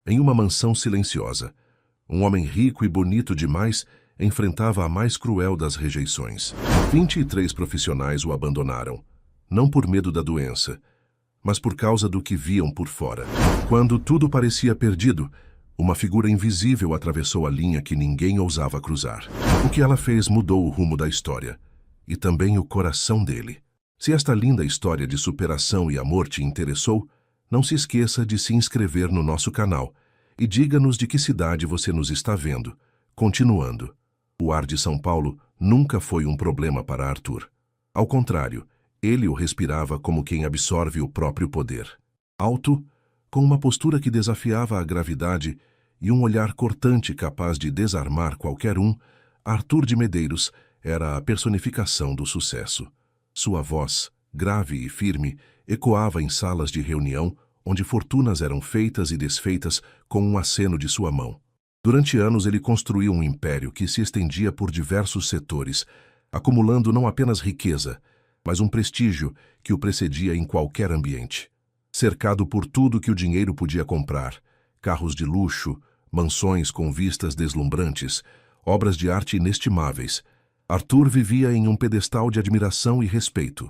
Em uma mansão silenciosa, um homem rico e bonito demais enfrentava a mais cruel das rejeições. 23 profissionais o abandonaram, não por medo da doença, mas por causa do que viam por fora. Quando tudo parecia perdido, uma figura invisível atravessou a linha que ninguém ousava cruzar. O que ela fez mudou o rumo da história, e também o coração dele. Se esta linda história de superação e amor te interessou, não se esqueça de se inscrever no nosso canal e diga-nos de que cidade você nos está vendo. Continuando, o ar de São Paulo nunca foi um problema para Arthur. Ao contrário, ele o respirava como quem absorve o próprio poder. Alto, com uma postura que desafiava a gravidade e um olhar cortante capaz de desarmar qualquer um, Arthur de Medeiros era a personificação do sucesso. Sua voz, grave e firme, ecoava em salas de reunião onde fortunas eram feitas e desfeitas com um aceno de sua mão. Durante anos ele construiu um império que se estendia por diversos setores, acumulando não apenas riqueza, mas um prestígio que o precedia em qualquer ambiente. Cercado por tudo que o dinheiro podia comprar, carros de luxo, mansões com vistas deslumbrantes, obras de arte inestimáveis, Arthur vivia em um pedestal de admiração e respeito.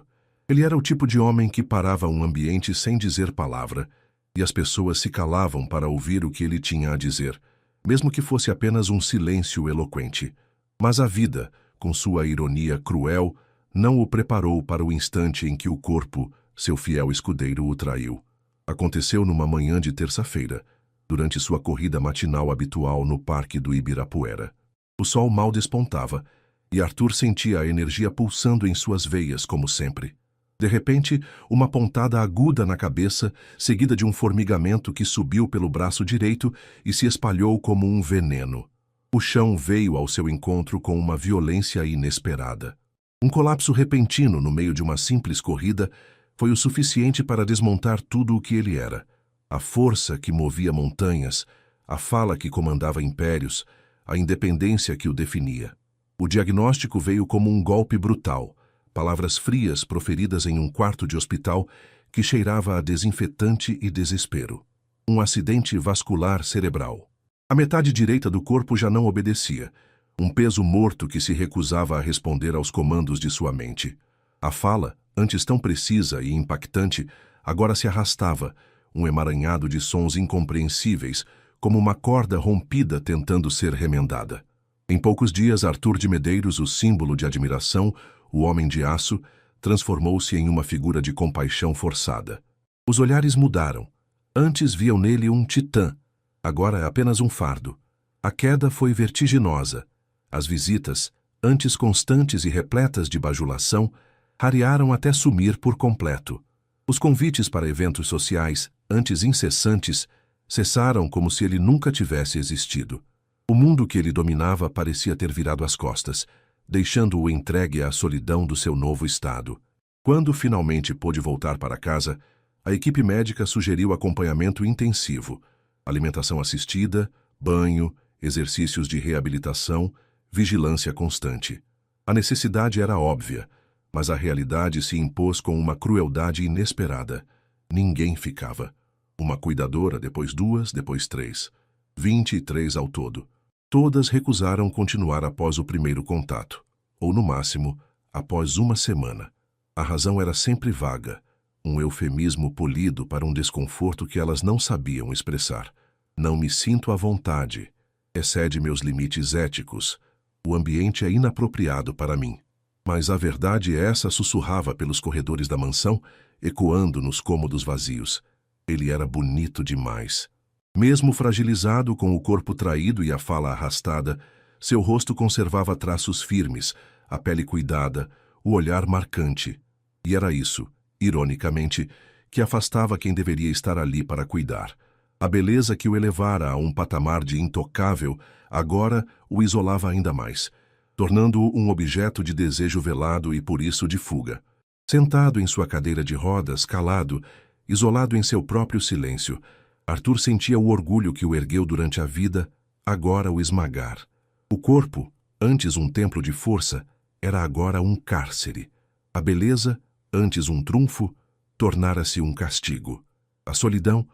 Ele era o tipo de homem que parava um ambiente sem dizer palavra, e as pessoas se calavam para ouvir o que ele tinha a dizer, mesmo que fosse apenas um silêncio eloquente. Mas a vida, com sua ironia cruel, não o preparou para o instante em que o corpo, seu fiel escudeiro, o traiu. Aconteceu numa manhã de terça-feira, durante sua corrida matinal habitual no Parque do Ibirapuera. O sol mal despontava, e Arthur sentia a energia pulsando em suas veias, como sempre. De repente, uma pontada aguda na cabeça, seguida de um formigamento que subiu pelo braço direito e se espalhou como um veneno. O chão veio ao seu encontro com uma violência inesperada. Um colapso repentino no meio de uma simples corrida foi o suficiente para desmontar tudo o que ele era. A força que movia montanhas, a fala que comandava impérios, a independência que o definia. O diagnóstico veio como um golpe brutal, palavras frias proferidas em um quarto de hospital que cheirava a desinfetante e desespero. Um acidente vascular cerebral. A metade direita do corpo já não obedecia, um peso morto que se recusava a responder aos comandos de sua mente. A fala, antes tão precisa e impactante, agora se arrastava, um emaranhado de sons incompreensíveis, como uma corda rompida tentando ser remendada. Em poucos dias, Arthur de Medeiros, o símbolo de admiração, o homem de aço, transformou-se em uma figura de compaixão forçada. Os olhares mudaram. Antes viam nele um titã, agora é apenas um fardo. A queda foi vertiginosa. As visitas, antes constantes e repletas de bajulação, rarearam até sumir por completo. Os convites para eventos sociais, antes incessantes, cessaram como se ele nunca tivesse existido. O mundo que ele dominava parecia ter virado as costas, deixando-o entregue à solidão do seu novo estado. Quando finalmente pôde voltar para casa, a equipe médica sugeriu acompanhamento intensivo, alimentação assistida, banho, exercícios de reabilitação, vigilância constante. A necessidade era óbvia, mas a realidade se impôs com uma crueldade inesperada. Ninguém ficava. Uma cuidadora, depois 2, depois 3. 23 ao todo. Todas recusaram continuar após o primeiro contato, ou no máximo, após uma semana. A razão era sempre vaga, um eufemismo polido para um desconforto que elas não sabiam expressar. Não me sinto à vontade. Excede meus limites éticos. O ambiente é inapropriado para mim. Mas a verdade essa sussurrava pelos corredores da mansão, ecoando nos cômodos vazios. Ele era bonito demais. Mesmo fragilizado com o corpo traído e a fala arrastada, seu rosto conservava traços firmes, a pele cuidada, o olhar marcante. E era isso, ironicamente, que afastava quem deveria estar ali para cuidar. A beleza que o elevara a um patamar de intocável, agora o isolava ainda mais, tornando-o um objeto de desejo velado e por isso de fuga. Sentado em sua cadeira de rodas, calado, isolado em seu próprio silêncio, Arthur sentia o orgulho que o ergueu durante a vida, agora o esmagar. O corpo, antes um templo de força, era agora um cárcere. A beleza, antes um trunfo, tornara-se um castigo. A solidão,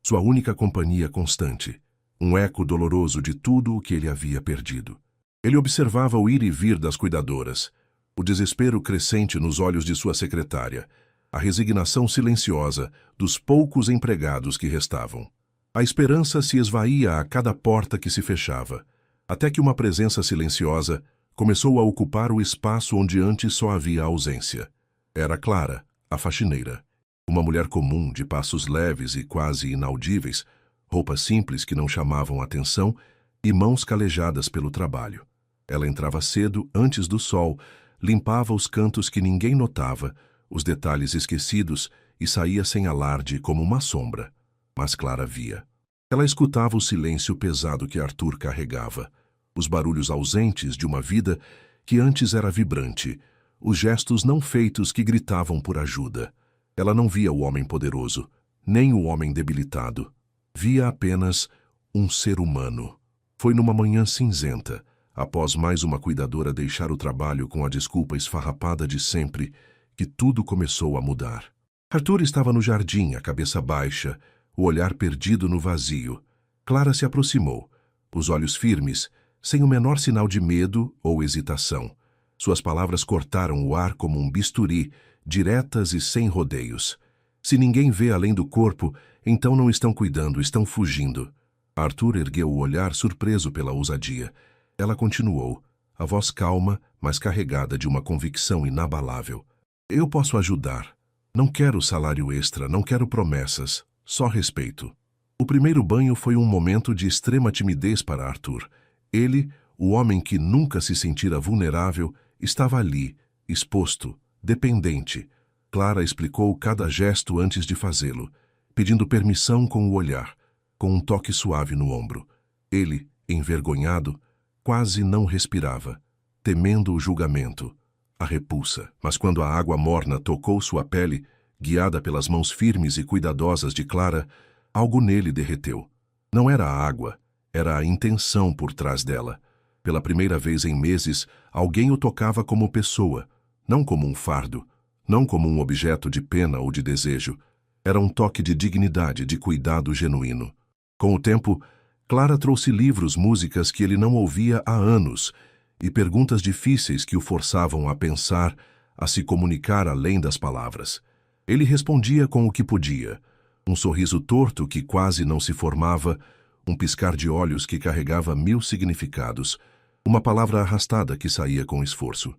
sua única companhia constante, um eco doloroso de tudo o que ele havia perdido. Ele observava o ir e vir das cuidadoras, o desespero crescente nos olhos de sua secretária, a resignação silenciosa dos poucos empregados que restavam. A esperança se esvaía a cada porta que se fechava, até que uma presença silenciosa começou a ocupar o espaço onde antes só havia ausência. Era Clara, a faxineira. Uma mulher comum, de passos leves e quase inaudíveis, roupas simples que não chamavam atenção e mãos calejadas pelo trabalho. Ela entrava cedo, antes do sol, limpava os cantos que ninguém notava, os detalhes esquecidos, e saía sem alarde como uma sombra. Mas Clara via. Ela escutava o silêncio pesado que Arthur carregava, os barulhos ausentes de uma vida que antes era vibrante, os gestos não feitos que gritavam por ajuda. Ela não via o homem poderoso, nem o homem debilitado. Via apenas um ser humano. Foi numa manhã cinzenta, após mais uma cuidadora deixar o trabalho com a desculpa esfarrapada de sempre, que tudo começou a mudar. Arthur estava no jardim, a cabeça baixa, o olhar perdido no vazio. Clara se aproximou, os olhos firmes, sem o menor sinal de medo ou hesitação. Suas palavras cortaram o ar como um bisturi, diretas e sem rodeios. Se ninguém vê além do corpo, então não estão cuidando, estão fugindo. Arthur ergueu o olhar surpreso pela ousadia. Ela continuou, a voz calma, mas carregada de uma convicção inabalável. Eu posso ajudar. Não quero salário extra, não quero promessas, só respeito. O primeiro banho foi um momento de extrema timidez para Arthur. Ele, o homem que nunca se sentira vulnerável, estava ali, exposto, dependente. Clara explicou cada gesto antes de fazê-lo, pedindo permissão com o olhar, com um toque suave no ombro. Ele, envergonhado, quase não respirava, temendo o julgamento, a repulsa. Mas quando a água morna tocou sua pele, guiada pelas mãos firmes e cuidadosas de Clara, algo nele derreteu. Não era a água, era a intenção por trás dela. Pela primeira vez em meses, alguém o tocava como pessoa, não como um fardo, não como um objeto de pena ou de desejo. Era um toque de dignidade, de cuidado genuíno. Com o tempo, Clara trouxe livros, músicas que ele não ouvia há anos, e perguntas difíceis que o forçavam a pensar, a se comunicar além das palavras. Ele respondia com o que podia, um sorriso torto que quase não se formava, um piscar de olhos que carregava 1000 significados, uma palavra arrastada que saía com esforço.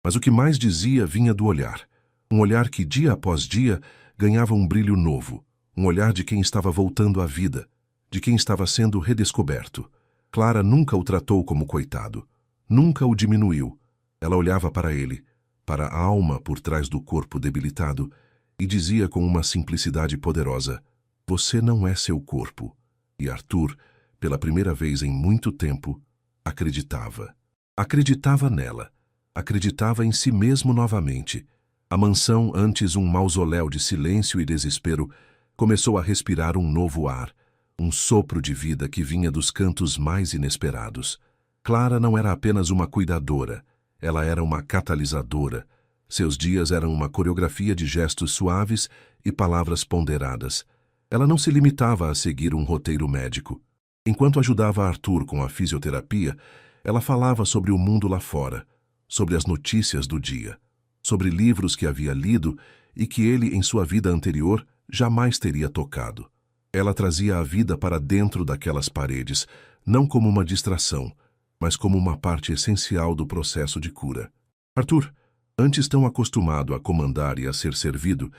Mas o que mais dizia vinha do olhar, um olhar que dia após dia ganhava um brilho novo, um olhar de quem estava voltando à vida, de quem estava sendo redescoberto. Clara nunca o tratou como coitado, nunca o diminuiu. Ela olhava para ele, para a alma por trás do corpo debilitado, e dizia com uma simplicidade poderosa: "Você não é seu corpo." E Arthur, pela primeira vez em muito tempo, acreditava. Acreditava nela. Acreditava em si mesmo novamente. A mansão, antes um mausoléu de silêncio e desespero, começou a respirar um novo ar, um sopro de vida que vinha dos cantos mais inesperados. Clara não era apenas uma cuidadora, ela era uma catalisadora. Seus dias eram uma coreografia de gestos suaves e palavras ponderadas. Ela não se limitava a seguir um roteiro médico. Enquanto ajudava Arthur com a fisioterapia, ela falava sobre o mundo lá fora, sobre as notícias do dia, sobre livros que havia lido e que ele, em sua vida anterior, jamais teria tocado. Ela trazia a vida para dentro daquelas paredes, não como uma distração, mas como uma parte essencial do processo de cura. Arthur, antes tão acostumado a comandar e a ser servido,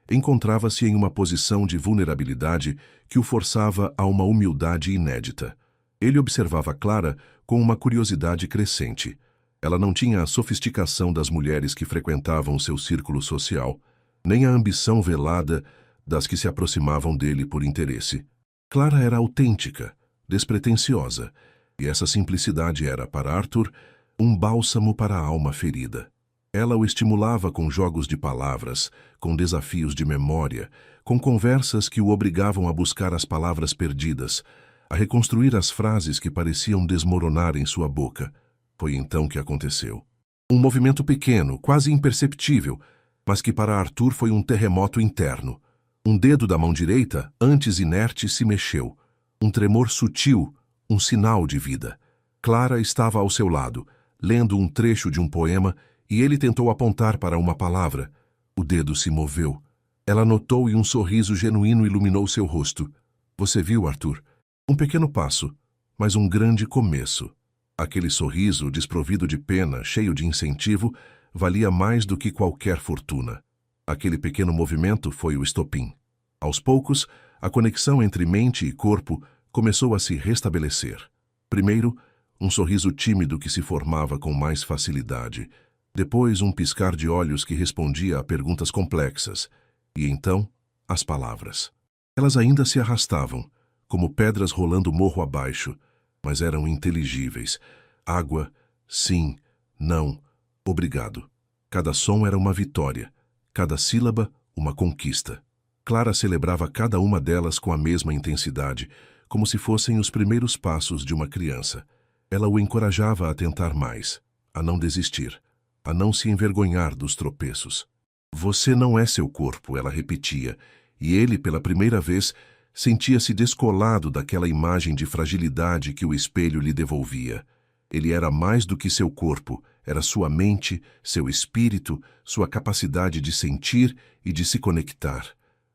encontrava-se em uma posição de vulnerabilidade que o forçava a uma humildade inédita. Ele observava Clara com uma curiosidade crescente. Ela não tinha a sofisticação das mulheres que frequentavam seu círculo social, nem a ambição velada das que se aproximavam dele por interesse. Clara era autêntica, despretensiosa, e essa simplicidade era, para Arthur, um bálsamo para a alma ferida. Ela o estimulava com jogos de palavras, com desafios de memória, com conversas que o obrigavam a buscar as palavras perdidas, a reconstruir as frases que pareciam desmoronar em sua boca. Foi então que aconteceu. Um movimento pequeno, quase imperceptível, mas que para Arthur foi um terremoto interno. Um dedo da mão direita, antes inerte, se mexeu. Um tremor sutil, um sinal de vida. Clara estava ao seu lado, lendo um trecho de um poema, e ele tentou apontar para uma palavra. O dedo se moveu. Ela notou e um sorriso genuíno iluminou seu rosto. Você viu, Arthur? Um pequeno passo, mas um grande começo. Aquele sorriso, desprovido de pena, cheio de incentivo, valia mais do que qualquer fortuna. Aquele pequeno movimento foi o estopim. Aos poucos, a conexão entre mente e corpo começou a se restabelecer. Primeiro, um sorriso tímido que se formava com mais facilidade. Depois, um piscar de olhos que respondia a perguntas complexas. E então, as palavras. Elas ainda se arrastavam, como pedras rolando morro abaixo, mas eram inteligíveis. Água, sim, não, obrigado. Cada som era uma vitória, cada sílaba uma conquista. Clara celebrava cada uma delas com a mesma intensidade, como se fossem os primeiros passos de uma criança. Ela o encorajava a tentar mais, a não desistir, a não se envergonhar dos tropeços. Você não é seu corpo, ela repetia, e ele, pela primeira vez, sentia-se descolado daquela imagem de fragilidade que o espelho lhe devolvia. Ele era mais do que seu corpo, era sua mente, seu espírito, sua capacidade de sentir e de se conectar.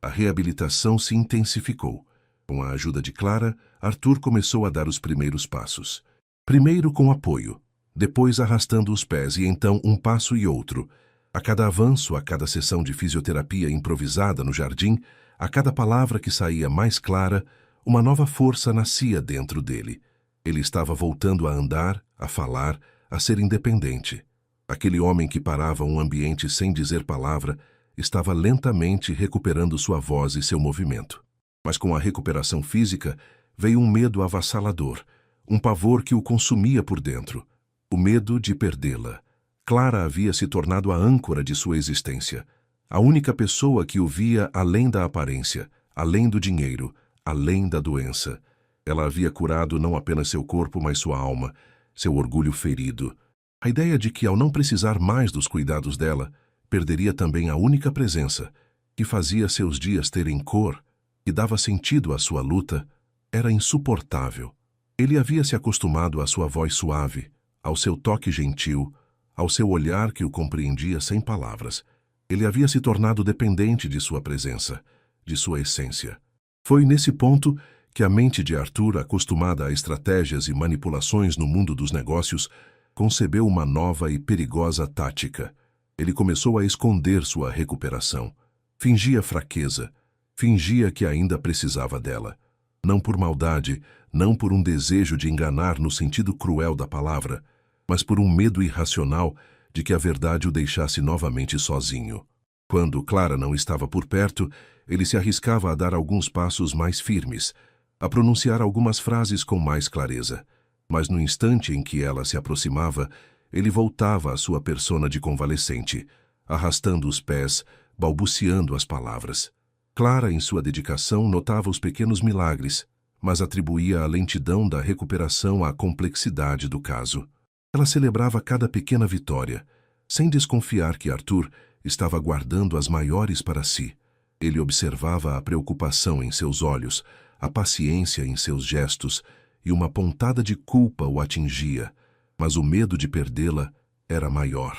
A reabilitação se intensificou. Com a ajuda de Clara, Arthur começou a dar os primeiros passos. Primeiro com apoio, depois arrastando os pés e então um passo e outro. A cada avanço, a cada sessão de fisioterapia improvisada no jardim, a cada palavra que saía mais clara, uma nova força nascia dentro dele. Ele estava voltando a andar, a falar, a ser independente. Aquele homem que parava um ambiente sem dizer palavra estava lentamente recuperando sua voz e seu movimento. Mas com a recuperação física veio um medo avassalador, um pavor que o consumia por dentro. O medo de perdê-la. Clara havia se tornado a âncora de sua existência. A única pessoa que o via além da aparência, além do dinheiro, além da doença. Ela havia curado não apenas seu corpo, mas sua alma, seu orgulho ferido. A ideia de que, ao não precisar mais dos cuidados dela, perderia também a única presença, que fazia seus dias terem cor, que dava sentido à sua luta, era insuportável. Ele havia se acostumado à sua voz suave, ao seu toque gentil, ao seu olhar que o compreendia sem palavras. Ele havia se tornado dependente de sua presença, de sua essência. Foi nesse ponto que a mente de Arthur, acostumada a estratégias e manipulações no mundo dos negócios, concebeu uma nova e perigosa tática. Ele começou a esconder sua recuperação. Fingia fraqueza, fingia que ainda precisava dela. Não por maldade, não por um desejo de enganar no sentido cruel da palavra, mas por um medo irracional de que a verdade o deixasse novamente sozinho. Quando Clara não estava por perto, ele se arriscava a dar alguns passos mais firmes, a pronunciar algumas frases com mais clareza. Mas no instante em que ela se aproximava, ele voltava à sua persona de convalescente, arrastando os pés, balbuciando as palavras. Clara, em sua dedicação, notava os pequenos milagres, mas atribuía a lentidão da recuperação à complexidade do caso. Ela celebrava cada pequena vitória, sem desconfiar que Arthur estava guardando as maiores para si. Ele observava a preocupação em seus olhos, a paciência em seus gestos, e uma pontada de culpa o atingia, mas o medo de perdê-la era maior.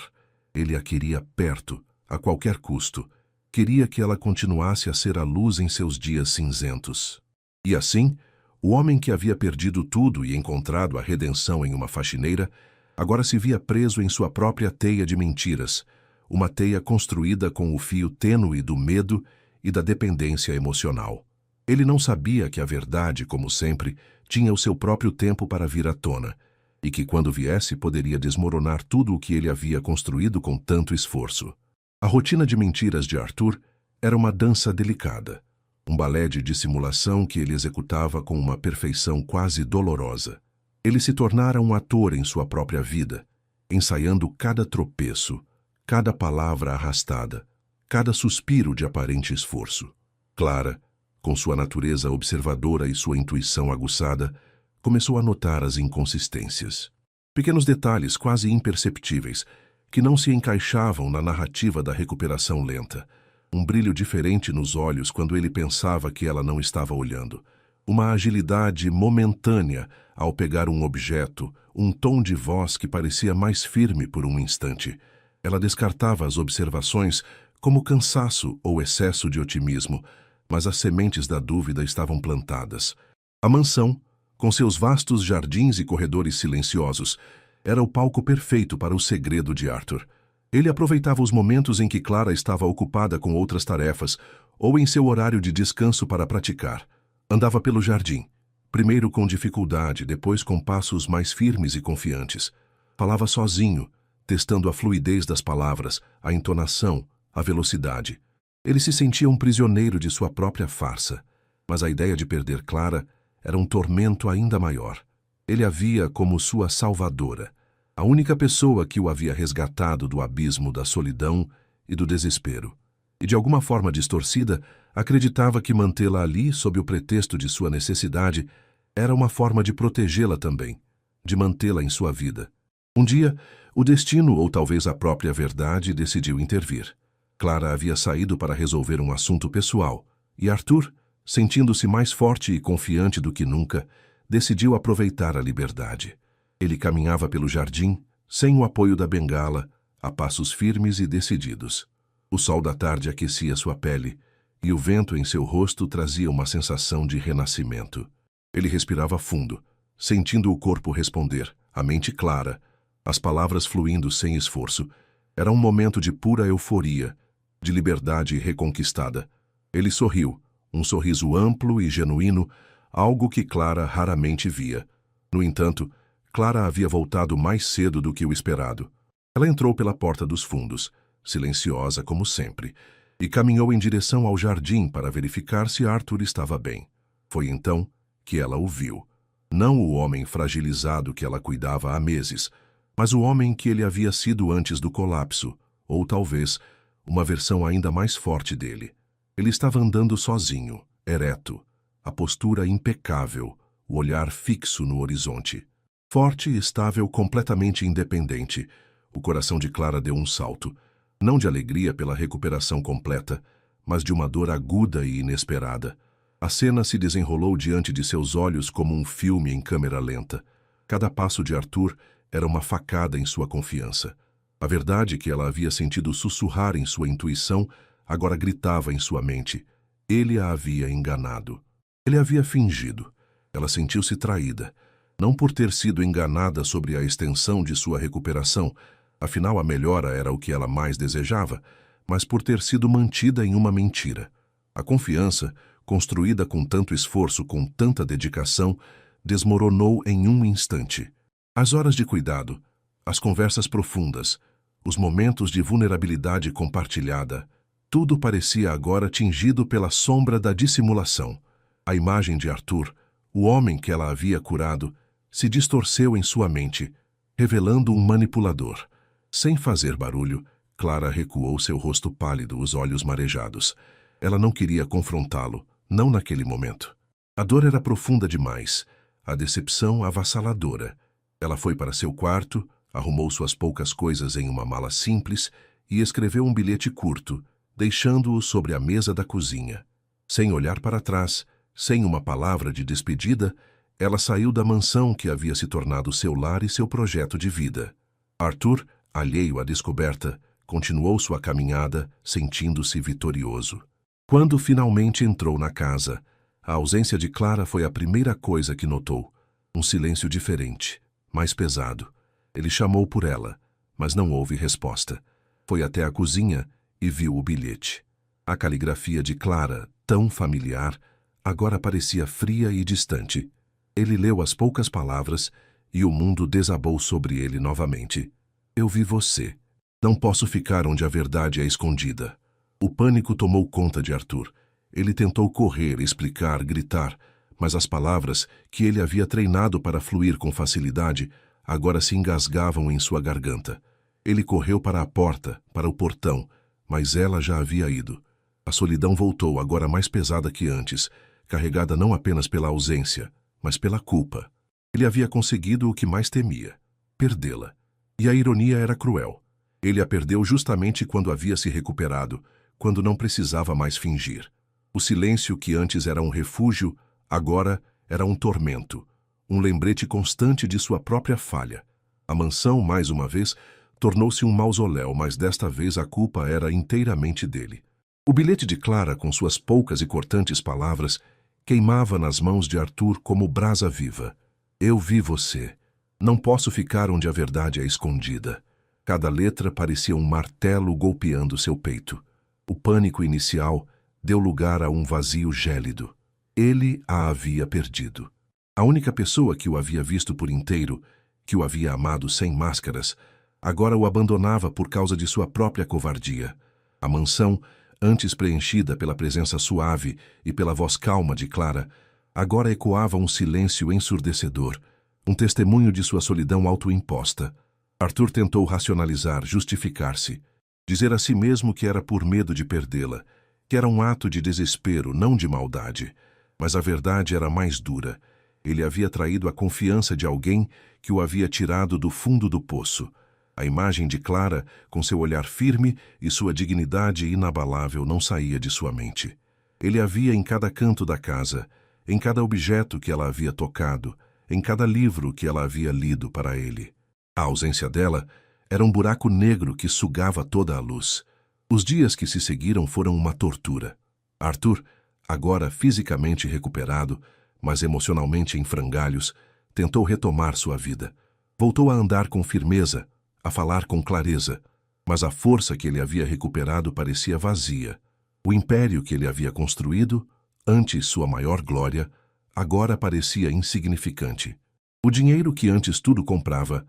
Ele a queria perto, a qualquer custo. Queria que ela continuasse a ser a luz em seus dias cinzentos. E assim, o homem que havia perdido tudo e encontrado a redenção em uma faxineira, agora se via preso em sua própria teia de mentiras, uma teia construída com o fio tênue do medo e da dependência emocional. Ele não sabia que a verdade, como sempre, tinha o seu próprio tempo para vir à tona, e que quando viesse poderia desmoronar tudo o que ele havia construído com tanto esforço. A rotina de mentiras de Arthur era uma dança delicada, um balé de dissimulação que ele executava com uma perfeição quase dolorosa. Ele se tornara um ator em sua própria vida, ensaiando cada tropeço, cada palavra arrastada, cada suspiro de aparente esforço. Clara, com sua natureza observadora e sua intuição aguçada, começou a notar as inconsistências. Pequenos detalhes quase imperceptíveis, que não se encaixavam na narrativa da recuperação lenta. Um brilho diferente nos olhos quando ele pensava que ela não estava olhando. Uma agilidade momentânea ao pegar um objeto, um tom de voz que parecia mais firme por um instante. Ela descartava as observações como cansaço ou excesso de otimismo, mas as sementes da dúvida estavam plantadas. A mansão, com seus vastos jardins e corredores silenciosos, era o palco perfeito para o segredo de Arthur. Ele aproveitava os momentos em que Clara estava ocupada com outras tarefas ou em seu horário de descanso para praticar. Andava pelo jardim, primeiro com dificuldade, depois com passos mais firmes e confiantes. Falava sozinho, testando a fluidez das palavras, a entonação, a velocidade. Ele se sentia um prisioneiro de sua própria farsa, mas a ideia de perder Clara era um tormento ainda maior. Ele a via como sua salvadora, a única pessoa que o havia resgatado do abismo da solidão e do desespero. E de alguma forma distorcida, acreditava que mantê-la ali sob o pretexto de sua necessidade era uma forma de protegê-la também, de mantê-la em sua vida. Um dia, o destino ou talvez a própria verdade decidiu intervir. Clara havia saído para resolver um assunto pessoal, e Arthur, sentindo-se mais forte e confiante do que nunca, decidiu aproveitar a liberdade. Ele caminhava pelo jardim, sem o apoio da bengala, a passos firmes e decididos. O sol da tarde aquecia sua pele, e o vento em seu rosto trazia uma sensação de renascimento. Ele respirava fundo, sentindo o corpo responder, a mente clara, as palavras fluindo sem esforço. Era um momento de pura euforia, de liberdade reconquistada. Ele sorriu, um sorriso amplo e genuíno, algo que Clara raramente via. No entanto, Clara havia voltado mais cedo do que o esperado. Ela entrou pela porta dos fundos, silenciosa como sempre, e caminhou em direção ao jardim para verificar se Arthur estava bem. Foi então que ela o viu. Não o homem fragilizado que ela cuidava há meses, mas o homem que ele havia sido antes do colapso, ou talvez uma versão ainda mais forte dele. Ele estava andando sozinho, ereto, a postura impecável, o olhar fixo no horizonte. Forte e estável, completamente independente, o coração de Clara deu um salto, não de alegria pela recuperação completa, mas de uma dor aguda e inesperada. A cena se desenrolou diante de seus olhos como um filme em câmera lenta. Cada passo de Arthur era uma facada em sua confiança. A verdade que ela havia sentido sussurrar em sua intuição agora gritava em sua mente. Ele a havia enganado. Ele havia fingido. Ela sentiu-se traída, não por ter sido enganada sobre a extensão de sua recuperação, afinal a melhora era o que ela mais desejava, mas por ter sido mantida em uma mentira. A confiança, construída com tanto esforço, com tanta dedicação, desmoronou em um instante. As horas de cuidado, as conversas profundas, os momentos de vulnerabilidade compartilhada, tudo parecia agora tingido pela sombra da dissimulação. A imagem de Arthur, o homem que ela havia curado, se distorceu em sua mente, revelando um manipulador. Sem fazer barulho, Clara recuou, seu rosto pálido, os olhos marejados. Ela não queria confrontá-lo, não naquele momento. A dor era profunda demais, a decepção avassaladora. Ela foi para seu quarto, arrumou suas poucas coisas em uma mala simples e escreveu um bilhete curto, deixando-o sobre a mesa da cozinha. Sem olhar para trás, sem uma palavra de despedida, ela saiu da mansão que havia se tornado seu lar e seu projeto de vida. Arthur, alheio à descoberta, continuou sua caminhada, sentindo-se vitorioso. Quando finalmente entrou na casa, a ausência de Clara foi a primeira coisa que notou. Um silêncio diferente, mais pesado. Ele chamou por ela, mas não houve resposta. Foi até a cozinha e viu o bilhete. A caligrafia de Clara, tão familiar, agora parecia fria e distante. Ele leu as poucas palavras e o mundo desabou sobre ele novamente. Eu vi você. Não posso ficar onde a verdade é escondida. O pânico tomou conta de Arthur. Ele tentou correr, explicar, gritar, mas as palavras, que ele havia treinado para fluir com facilidade, agora se engasgavam em sua garganta. Ele correu para a porta, para o portão, mas ela já havia ido. A solidão voltou, agora mais pesada que antes, carregada não apenas pela ausência, mas pela culpa. Ele havia conseguido o que mais temia, perdê-la. E a ironia era cruel. Ele a perdeu justamente quando havia se recuperado, quando não precisava mais fingir. O silêncio que antes era um refúgio, agora era um tormento, um lembrete constante de sua própria falha. A mansão, mais uma vez, tornou-se um mausoléu, mas desta vez a culpa era inteiramente dele. O bilhete de Clara, com suas poucas e cortantes palavras, queimava nas mãos de Arthur como brasa viva. Eu vi você. Não posso ficar onde a verdade é escondida. Cada letra parecia um martelo golpeando seu peito. O pânico inicial deu lugar a um vazio gélido. Ele a havia perdido. A única pessoa que o havia visto por inteiro, que o havia amado sem máscaras, agora o abandonava por causa de sua própria covardia. A mansão, antes preenchida pela presença suave e pela voz calma de Clara, agora ecoava um silêncio ensurdecedor, um testemunho de sua solidão autoimposta. Arthur tentou racionalizar, justificar-se, dizer a si mesmo que era por medo de perdê-la, que era um ato de desespero, não de maldade. Mas a verdade era mais dura. Ele havia traído a confiança de alguém que o havia tirado do fundo do poço. A imagem de Clara, com seu olhar firme e sua dignidade inabalável, não saía de sua mente. Ele a via em cada canto da casa, em cada objeto que ela havia tocado, em cada livro que ela havia lido para ele. A ausência dela era um buraco negro que sugava toda a luz. Os dias que se seguiram foram uma tortura. Arthur, agora fisicamente recuperado, mas emocionalmente em frangalhos, tentou retomar sua vida. Voltou a andar com firmeza, a falar com clareza, mas a força que ele havia recuperado parecia vazia. O império que ele havia construído, antes sua maior glória, agora parecia insignificante. O dinheiro que antes tudo comprava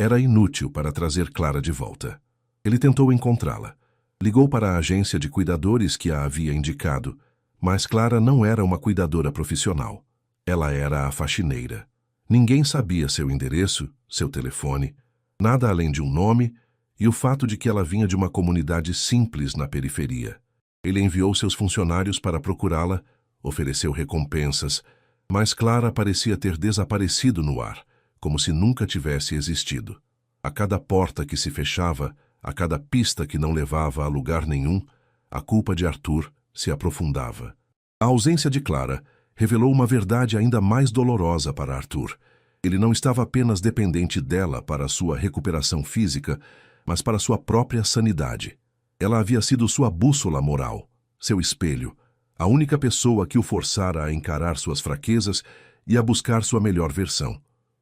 era inútil para trazer Clara de volta. Ele tentou encontrá-la. Ligou para a agência de cuidadores que a havia indicado, mas Clara não era uma cuidadora profissional. Ela era a faxineira. Ninguém sabia seu endereço, seu telefone, nada além de um nome e o fato de que ela vinha de uma comunidade simples na periferia. Ele enviou seus funcionários para procurá-la, ofereceu recompensas, mas Clara parecia ter desaparecido no ar, como se nunca tivesse existido. A cada porta que se fechava, a cada pista que não levava a lugar nenhum, a culpa de Arthur se aprofundava. A ausência de Clara revelou uma verdade ainda mais dolorosa para Arthur. Ele não estava apenas dependente dela para sua recuperação física, mas para sua própria sanidade. Ela havia sido sua bússola moral, seu espelho, a única pessoa que o forçara a encarar suas fraquezas e a buscar sua melhor versão.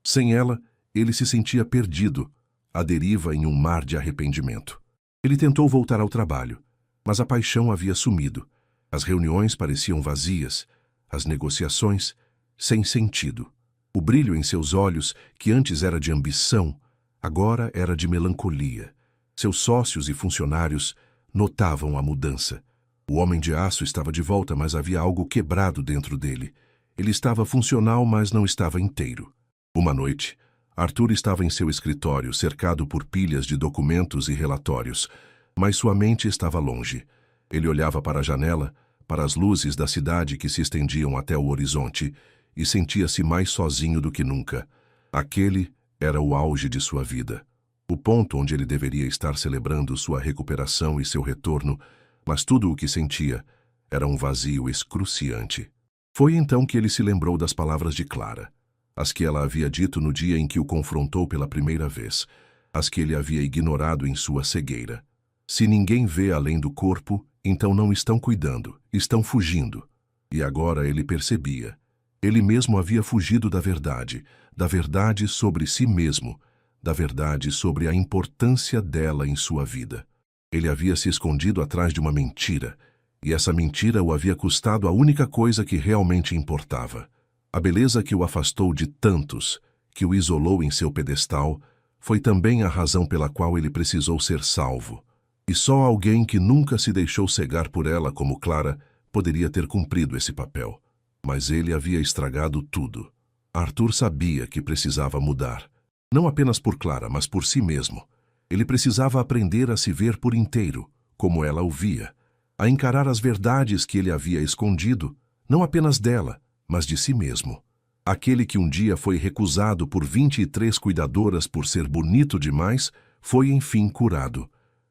Sem ela, ele se sentia perdido, à deriva em um mar de arrependimento. Ele tentou voltar ao trabalho, mas a paixão havia sumido. As reuniões pareciam vazias, as negociações sem sentido. O brilho em seus olhos, que antes era de ambição, agora era de melancolia. Seus sócios e funcionários notavam a mudança. O homem de aço estava de volta, mas havia algo quebrado dentro dele. Ele estava funcional, mas não estava inteiro. Uma noite, Arthur estava em seu escritório, cercado por pilhas de documentos e relatórios, mas sua mente estava longe. Ele olhava para a janela, para as luzes da cidade que se estendiam até o horizonte, e sentia-se mais sozinho do que nunca. Aquele era o auge de sua vida, o ponto onde ele deveria estar celebrando sua recuperação e seu retorno, mas tudo o que sentia era um vazio excruciante. Foi então que ele se lembrou das palavras de Clara, as que ela havia dito no dia em que o confrontou pela primeira vez, as que ele havia ignorado em sua cegueira. Se ninguém vê além do corpo, então não estão cuidando, estão fugindo. E agora ele percebia. Ele mesmo havia fugido da verdade sobre si mesmo, da verdade sobre a importância dela em sua vida. Ele havia se escondido atrás de uma mentira, e essa mentira o havia custado a única coisa que realmente importava. A beleza que o afastou de tantos, que o isolou em seu pedestal, foi também a razão pela qual ele precisou ser salvo. E só alguém que nunca se deixou cegar por ela como Clara poderia ter cumprido esse papel. Mas ele havia estragado tudo. Arthur sabia que precisava mudar. Não apenas por Clara, mas por si mesmo. Ele precisava aprender a se ver por inteiro, como ela o via, a encarar as verdades que ele havia escondido, não apenas dela, mas de si mesmo. Aquele que um dia foi recusado por 23 cuidadoras por ser bonito demais, foi enfim curado.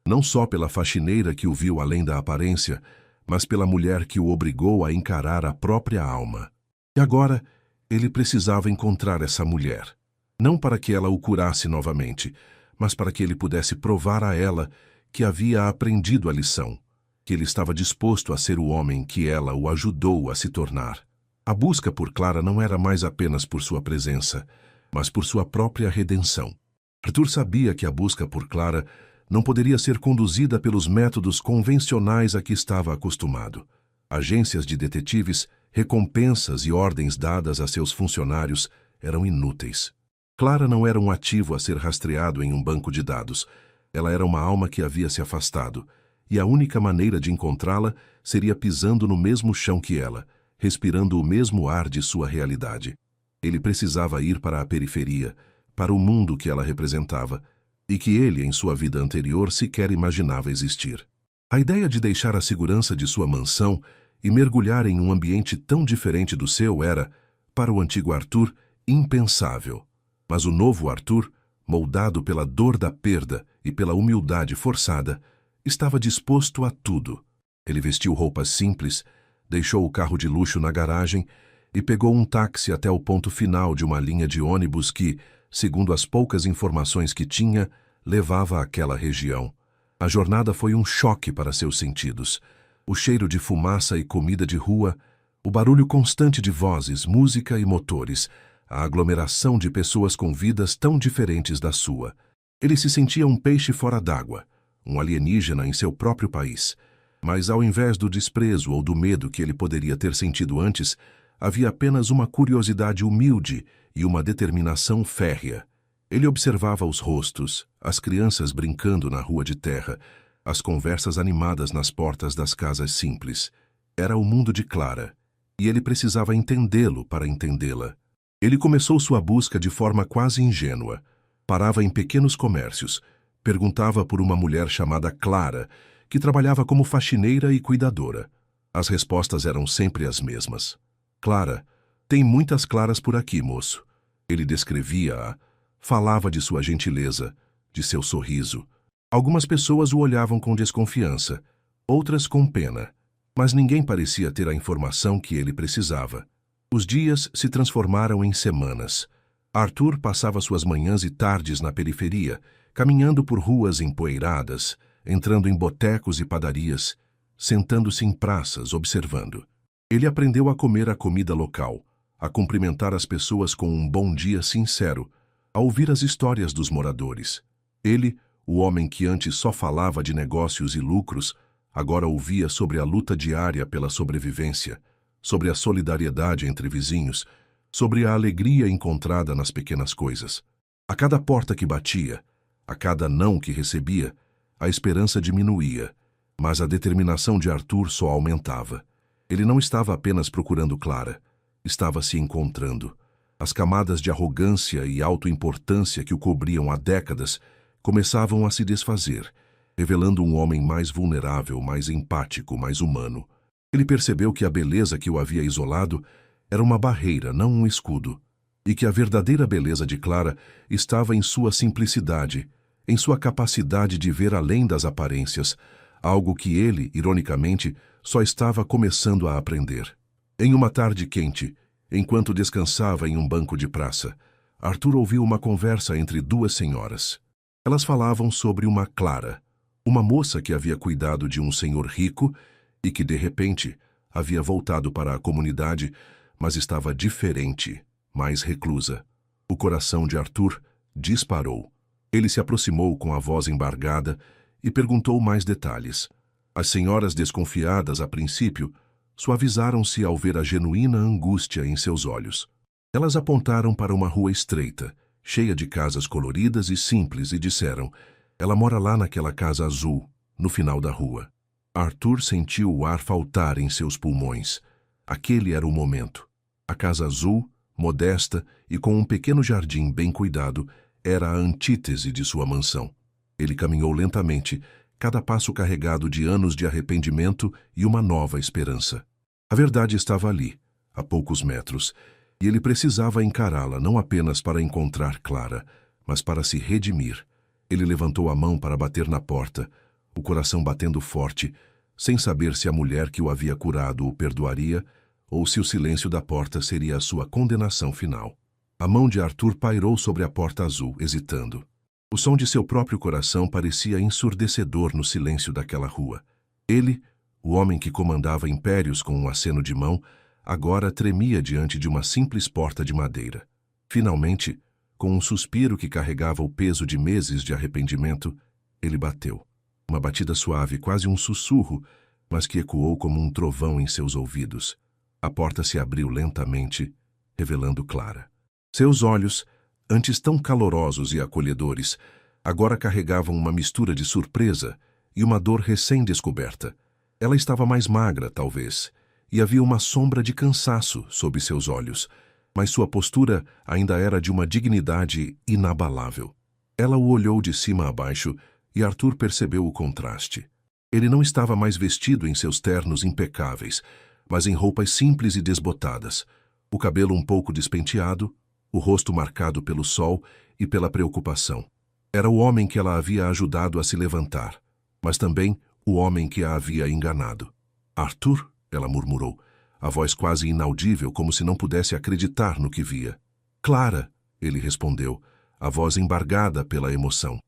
Não só pela faxineira que o viu além da aparência, mas pela mulher que o obrigou a encarar a própria alma. E agora, ele precisava encontrar essa mulher. Não para que ela o curasse novamente, mas para que ele pudesse provar a ela que havia aprendido a lição, que ele estava disposto a ser o homem que ela o ajudou a se tornar. A busca por Clara não era mais apenas por sua presença, mas por sua própria redenção. Arthur sabia que a busca por Clara não poderia ser conduzida pelos métodos convencionais a que estava acostumado. Agências de detetives, recompensas e ordens dadas a seus funcionários eram inúteis. Clara não era um ativo a ser rastreado em um banco de dados. Ela era uma alma que havia se afastado, e a única maneira de encontrá-la seria pisando no mesmo chão que ela, respirando o mesmo ar de sua realidade. Ele precisava ir para a periferia, para o mundo que ela representava, e que ele, em sua vida anterior, sequer imaginava existir. A ideia de deixar a segurança de sua mansão e mergulhar em um ambiente tão diferente do seu era, para o antigo Arthur, impensável. Mas o novo Arthur, moldado pela dor da perda e pela humildade forçada, estava disposto a tudo. Ele vestiu roupas simples, deixou o carro de luxo na garagem e pegou um táxi até o ponto final de uma linha de ônibus que, segundo as poucas informações que tinha, levava àquela região. A jornada foi um choque para seus sentidos. O cheiro de fumaça e comida de rua, o barulho constante de vozes, música e motores, a aglomeração de pessoas com vidas tão diferentes da sua. Ele se sentia um peixe fora d'água, um alienígena em seu próprio país. Mas ao invés do desprezo ou do medo que ele poderia ter sentido antes, havia apenas uma curiosidade humilde e uma determinação férrea. Ele observava os rostos, as crianças brincando na rua de terra, as conversas animadas nas portas das casas simples. Era o mundo de Clara, e ele precisava entendê-lo para entendê-la. Ele começou sua busca de forma quase ingênua. Parava em pequenos comércios, perguntava por uma mulher chamada Clara, que trabalhava como faxineira e cuidadora. As respostas eram sempre as mesmas. Clara, tem muitas Claras por aqui, moço. Ele descrevia-a, falava de sua gentileza, de seu sorriso. Algumas pessoas o olhavam com desconfiança, outras com pena, mas ninguém parecia ter a informação que ele precisava. Os dias se transformaram em semanas. Arthur passava suas manhãs e tardes na periferia, caminhando por ruas empoeiradas, entrando em botecos e padarias, sentando-se em praças, observando. Ele aprendeu a comer a comida local, a cumprimentar as pessoas com um bom dia sincero, a ouvir as histórias dos moradores. Ele, o homem que antes só falava de negócios e lucros, agora ouvia sobre a luta diária pela sobrevivência, sobre a solidariedade entre vizinhos, sobre a alegria encontrada nas pequenas coisas. A cada porta que batia, a cada não que recebia, a esperança diminuía, mas a determinação de Arthur só aumentava. Ele não estava apenas procurando Clara, estava se encontrando. As camadas de arrogância e autoimportância que o cobriam há décadas começavam a se desfazer, revelando um homem mais vulnerável, mais empático, mais humano. Ele percebeu que a beleza que o havia isolado era uma barreira, não um escudo, e que a verdadeira beleza de Clara estava em sua simplicidade, em sua capacidade de ver além das aparências, algo que ele, ironicamente, só estava começando a aprender. Em uma tarde quente, enquanto descansava em um banco de praça, Arthur ouviu uma conversa entre duas senhoras. Elas falavam sobre uma Clara, uma moça que havia cuidado de um senhor rico e que, de repente, havia voltado para a comunidade, mas estava diferente, mais reclusa. O coração de Arthur disparou. Ele se aproximou com a voz embargada e perguntou mais detalhes. As senhoras, desconfiadas a princípio, suavizaram-se ao ver a genuína angústia em seus olhos. Elas apontaram para uma rua estreita, cheia de casas coloridas e simples, e disseram: "Ela mora lá naquela casa azul, no final da rua." Arthur sentiu o ar faltar em seus pulmões. Aquele era o momento. A casa azul, modesta e com um pequeno jardim bem cuidado, era a antítese de sua mansão. Ele caminhou lentamente, cada passo carregado de anos de arrependimento e uma nova esperança. A verdade estava ali, a poucos metros, e ele precisava encará-la não apenas para encontrar Clara, mas para se redimir. Ele levantou a mão para bater na porta. o coração batendo forte, sem saber se a mulher que o havia curado o perdoaria ou se o silêncio da porta seria a sua condenação final. A mão de Arthur pairou sobre a porta azul, hesitando. O som de seu próprio coração parecia ensurdecedor no silêncio daquela rua. Ele, o homem que comandava impérios com um aceno de mão, agora tremia diante de uma simples porta de madeira. Finalmente, com um suspiro que carregava o peso de meses de arrependimento, ele bateu. Uma batida suave, quase um sussurro, mas que ecoou como um trovão em seus ouvidos. A porta se abriu lentamente, revelando Clara. Seus olhos, antes tão calorosos e acolhedores, agora carregavam uma mistura de surpresa e uma dor recém-descoberta. Ela estava mais magra, talvez, e havia uma sombra de cansaço sob seus olhos, mas sua postura ainda era de uma dignidade inabalável. Ela o olhou de cima a baixo e Arthur percebeu o contraste. Ele não estava mais vestido em seus ternos impecáveis, mas em roupas simples e desbotadas, o cabelo um pouco despenteado, o rosto marcado pelo sol e pela preocupação. Era o homem que ela havia ajudado a se levantar, mas também o homem que a havia enganado. Arthur, ela murmurou, a voz quase inaudível, como se não pudesse acreditar no que via. Clara, ele respondeu, a voz embargada pela emoção.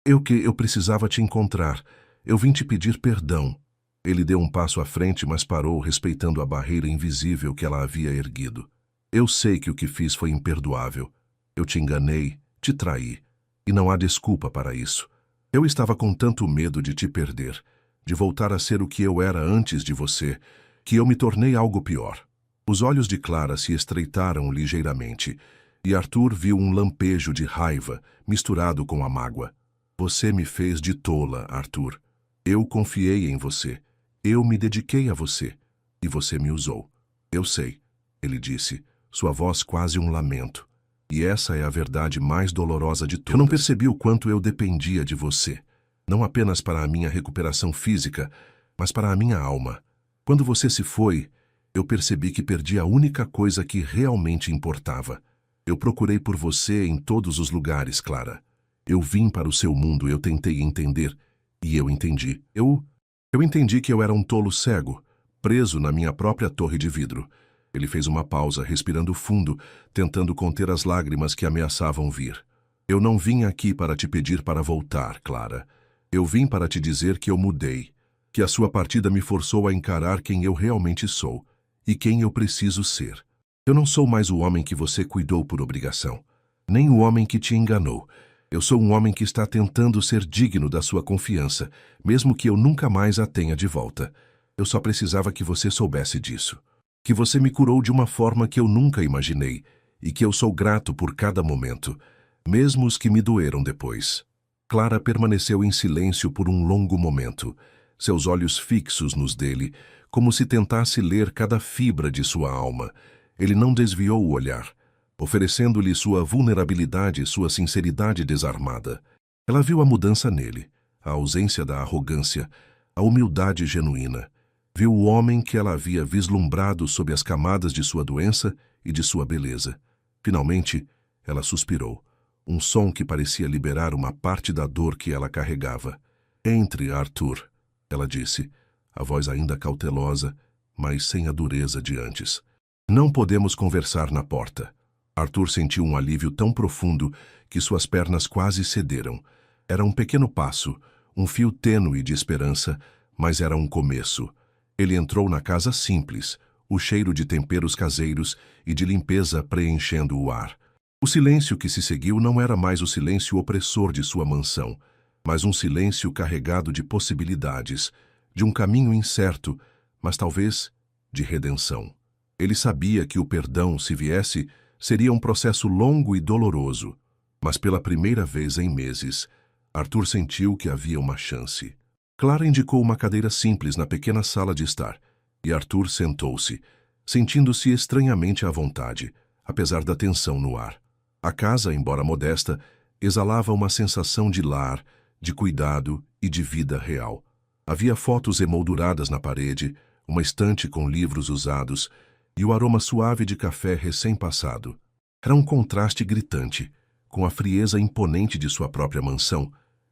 Eu precisava te encontrar. Eu vim te pedir perdão. Ele deu um passo à frente, mas parou, respeitando a barreira invisível que ela havia erguido. Eu sei que o que fiz foi imperdoável. Eu te enganei, te traí, e não há desculpa para isso. Eu estava com tanto medo de te perder, de voltar a ser o que eu era antes de você, que eu me tornei algo pior. Os olhos de Clara se estreitaram ligeiramente, e Arthur viu um lampejo de raiva misturado com a mágoa. Você me fez de tola, Arthur. Eu confiei em você. Eu me dediquei a você. E você me usou. Eu sei, ele disse, sua voz quase um lamento. E essa é a verdade mais dolorosa de todas. Eu não percebi o quanto eu dependia de você. Não apenas para a minha recuperação física, mas para a minha alma. Quando você se foi, eu percebi que perdi a única coisa que realmente importava. Eu procurei por você em todos os lugares, Clara. Eu vim para o seu mundo, eu tentei entender, e eu entendi. Eu entendi que eu era um tolo cego, preso na minha própria torre de vidro. Ele fez uma pausa, respirando fundo, tentando conter as lágrimas que ameaçavam vir. Eu não vim aqui para te pedir para voltar, Clara. Eu vim para te dizer que eu mudei, que a sua partida me forçou a encarar quem eu realmente sou e quem eu preciso ser. Eu não sou mais o homem que você cuidou por obrigação, nem o homem que te enganou. Eu sou um homem que está tentando ser digno da sua confiança, mesmo que eu nunca mais a tenha de volta. Eu só precisava que você soubesse disso. Que você me curou de uma forma que eu nunca imaginei, e que eu sou grato por cada momento, mesmo os que me doeram depois. Clara permaneceu em silêncio por um longo momento, seus olhos fixos nos dele, como se tentasse ler cada fibra de sua alma. Ele não desviou o olhar, oferecendo-lhe sua vulnerabilidade e sua sinceridade desarmada. Ela viu a mudança nele, a ausência da arrogância, a humildade genuína. Viu o homem que ela havia vislumbrado sob as camadas de sua doença e de sua beleza. Finalmente, ela suspirou, um som que parecia liberar uma parte da dor que ela carregava. Entre, Arthur, ela disse, a voz ainda cautelosa, mas sem a dureza de antes. Não podemos conversar na porta. Arthur sentiu um alívio tão profundo que suas pernas quase cederam. Era um pequeno passo, um fio tênue de esperança, mas era um começo. Ele entrou na casa simples, o cheiro de temperos caseiros e de limpeza preenchendo o ar. O silêncio que se seguiu não era mais o silêncio opressor de sua mansão, mas um silêncio carregado de possibilidades, de um caminho incerto, mas talvez de redenção. Ele sabia que o perdão, se viesse, seria um processo longo e doloroso, mas pela primeira vez em meses, Arthur sentiu que havia uma chance. Clara indicou uma cadeira simples na pequena sala de estar, e Arthur sentou-se, sentindo-se estranhamente à vontade, apesar da tensão no ar. A casa, embora modesta, exalava uma sensação de lar, de cuidado e de vida real. Havia fotos emolduradas na parede, uma estante com livros usados e o aroma suave de café recém-passado. Era um contraste gritante, com a frieza imponente de sua própria mansão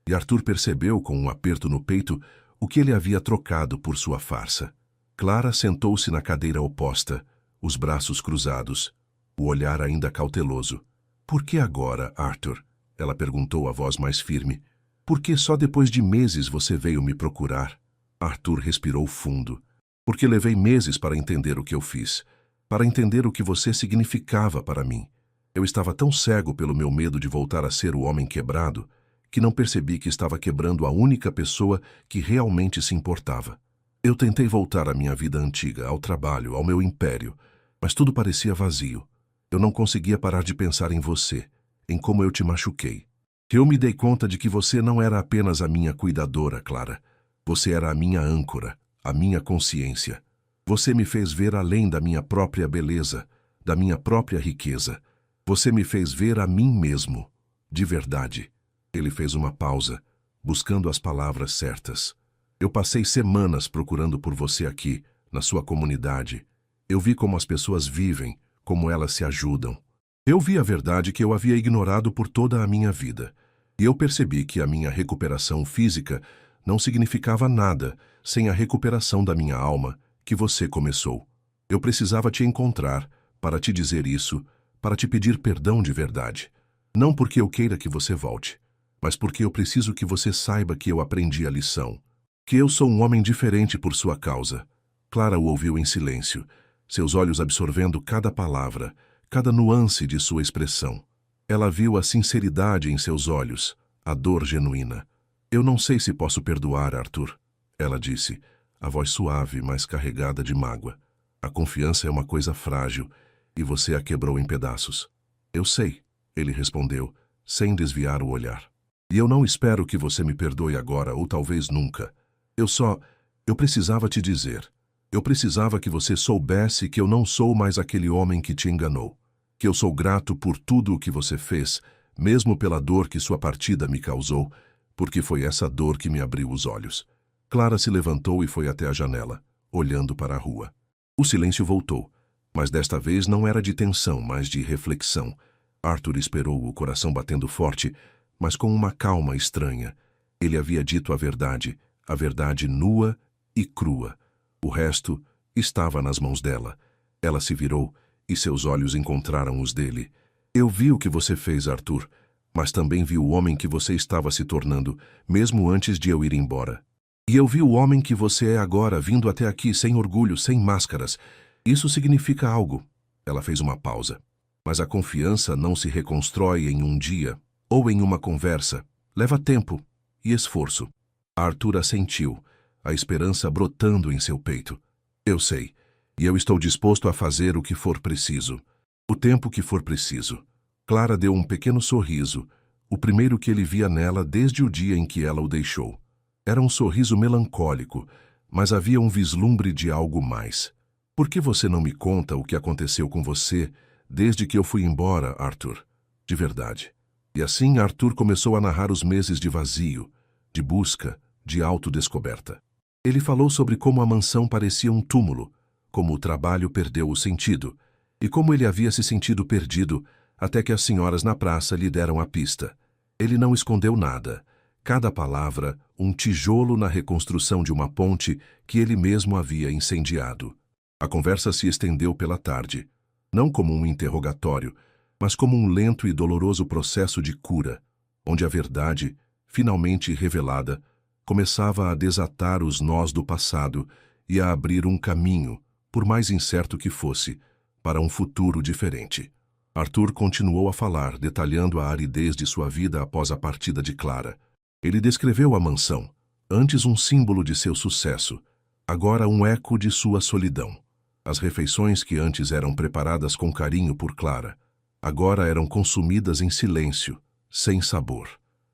E Arthur percebeu, com um aperto no peito, o que ele havia trocado por sua farsa. Clara sentou-se na cadeira oposta, os braços cruzados, o olhar ainda cauteloso. Por que agora, Arthur? Ela perguntou a voz mais firme. Por que só depois de meses você veio me procurar? Arthur respirou fundo. Porque levei meses para entender o que eu fiz, para entender o que você significava para mim. Eu estava tão cego pelo meu medo de voltar a ser o homem quebrado, que não percebi que estava quebrando a única pessoa que realmente se importava. Eu tentei voltar à minha vida antiga, ao trabalho, ao meu império, mas tudo parecia vazio. Eu não conseguia parar de pensar em você, em como eu te machuquei. Eu me dei conta de que você não era apenas a minha cuidadora, Clara. Você era a minha âncora, a minha consciência. Você me fez ver além da minha própria beleza, da minha própria riqueza. Você me fez ver a mim mesmo, de verdade. Ele fez uma pausa, buscando as palavras certas. Eu passei semanas procurando por você aqui, na sua comunidade. Eu vi como as pessoas vivem, como elas se ajudam. Eu vi a verdade que eu havia ignorado por toda a minha vida. E eu percebi que a minha recuperação física não significava nada sem a recuperação da minha alma, que você começou. Eu precisava te encontrar para te dizer isso, para te pedir perdão de verdade. Não porque eu queira que você volte, mas porque eu preciso que você saiba que eu aprendi a lição. Que eu sou um homem diferente por sua causa. Clara o ouviu em silêncio, seus olhos absorvendo cada palavra, cada nuance de sua expressão. Ela viu a sinceridade em seus olhos, a dor genuína. Eu não sei se posso perdoar, Arthur, ela disse, a voz suave, mas carregada de mágoa. A confiança é uma coisa frágil, e você a quebrou em pedaços. Eu sei, ele respondeu, sem desviar o olhar. E eu não espero que você me perdoe agora, ou talvez nunca. Eu precisava te dizer. Eu precisava que você soubesse que eu não sou mais aquele homem que te enganou. Que eu sou grato por tudo o que você fez, mesmo pela dor que sua partida me causou, porque foi essa dor que me abriu os olhos. Clara se levantou e foi até a janela, olhando para a rua. O silêncio voltou, mas desta vez não era de tensão, mas de reflexão. Arthur esperou, o coração batendo forte, mas com uma calma estranha. Ele havia dito a verdade nua e crua. O resto estava nas mãos dela. Ela se virou e seus olhos encontraram os dele. Eu vi o que você fez, Arthur, mas também vi o homem que você estava se tornando, mesmo antes de eu ir embora. E eu vi o homem que você é agora, vindo até aqui sem orgulho, sem máscaras. Isso significa algo. Ela fez uma pausa. Mas a confiança não se reconstrói em um dia, ou em uma conversa. Leva tempo e esforço. Arthur assentiu, a esperança brotando em seu peito. Eu sei, e eu estou disposto a fazer o que for preciso. O tempo que for preciso. Clara deu um pequeno sorriso, o primeiro que ele via nela desde o dia em que ela o deixou. Era um sorriso melancólico, mas havia um vislumbre de algo mais. Por que você não me conta o que aconteceu com você desde que eu fui embora, Arthur? De verdade. E assim Arthur começou a narrar os meses de vazio, de busca, de autodescoberta. Ele falou sobre como a mansão parecia um túmulo, como o trabalho perdeu o sentido, e como ele havia se sentido perdido até que as senhoras na praça lhe deram a pista. Ele não escondeu nada. Cada palavra, um tijolo na reconstrução de uma ponte que ele mesmo havia incendiado. A conversa se estendeu pela tarde, não como um interrogatório, mas como um lento e doloroso processo de cura, onde a verdade, finalmente revelada, começava a desatar os nós do passado e a abrir um caminho, por mais incerto que fosse, para um futuro diferente. Arthur continuou a falar, detalhando a aridez de sua vida após a partida de Clara. Ele descreveu a mansão, antes um símbolo de seu sucesso, agora um eco de sua solidão. As refeições que antes eram preparadas com carinho por Clara, agora eram consumidas em silêncio, sem sabor.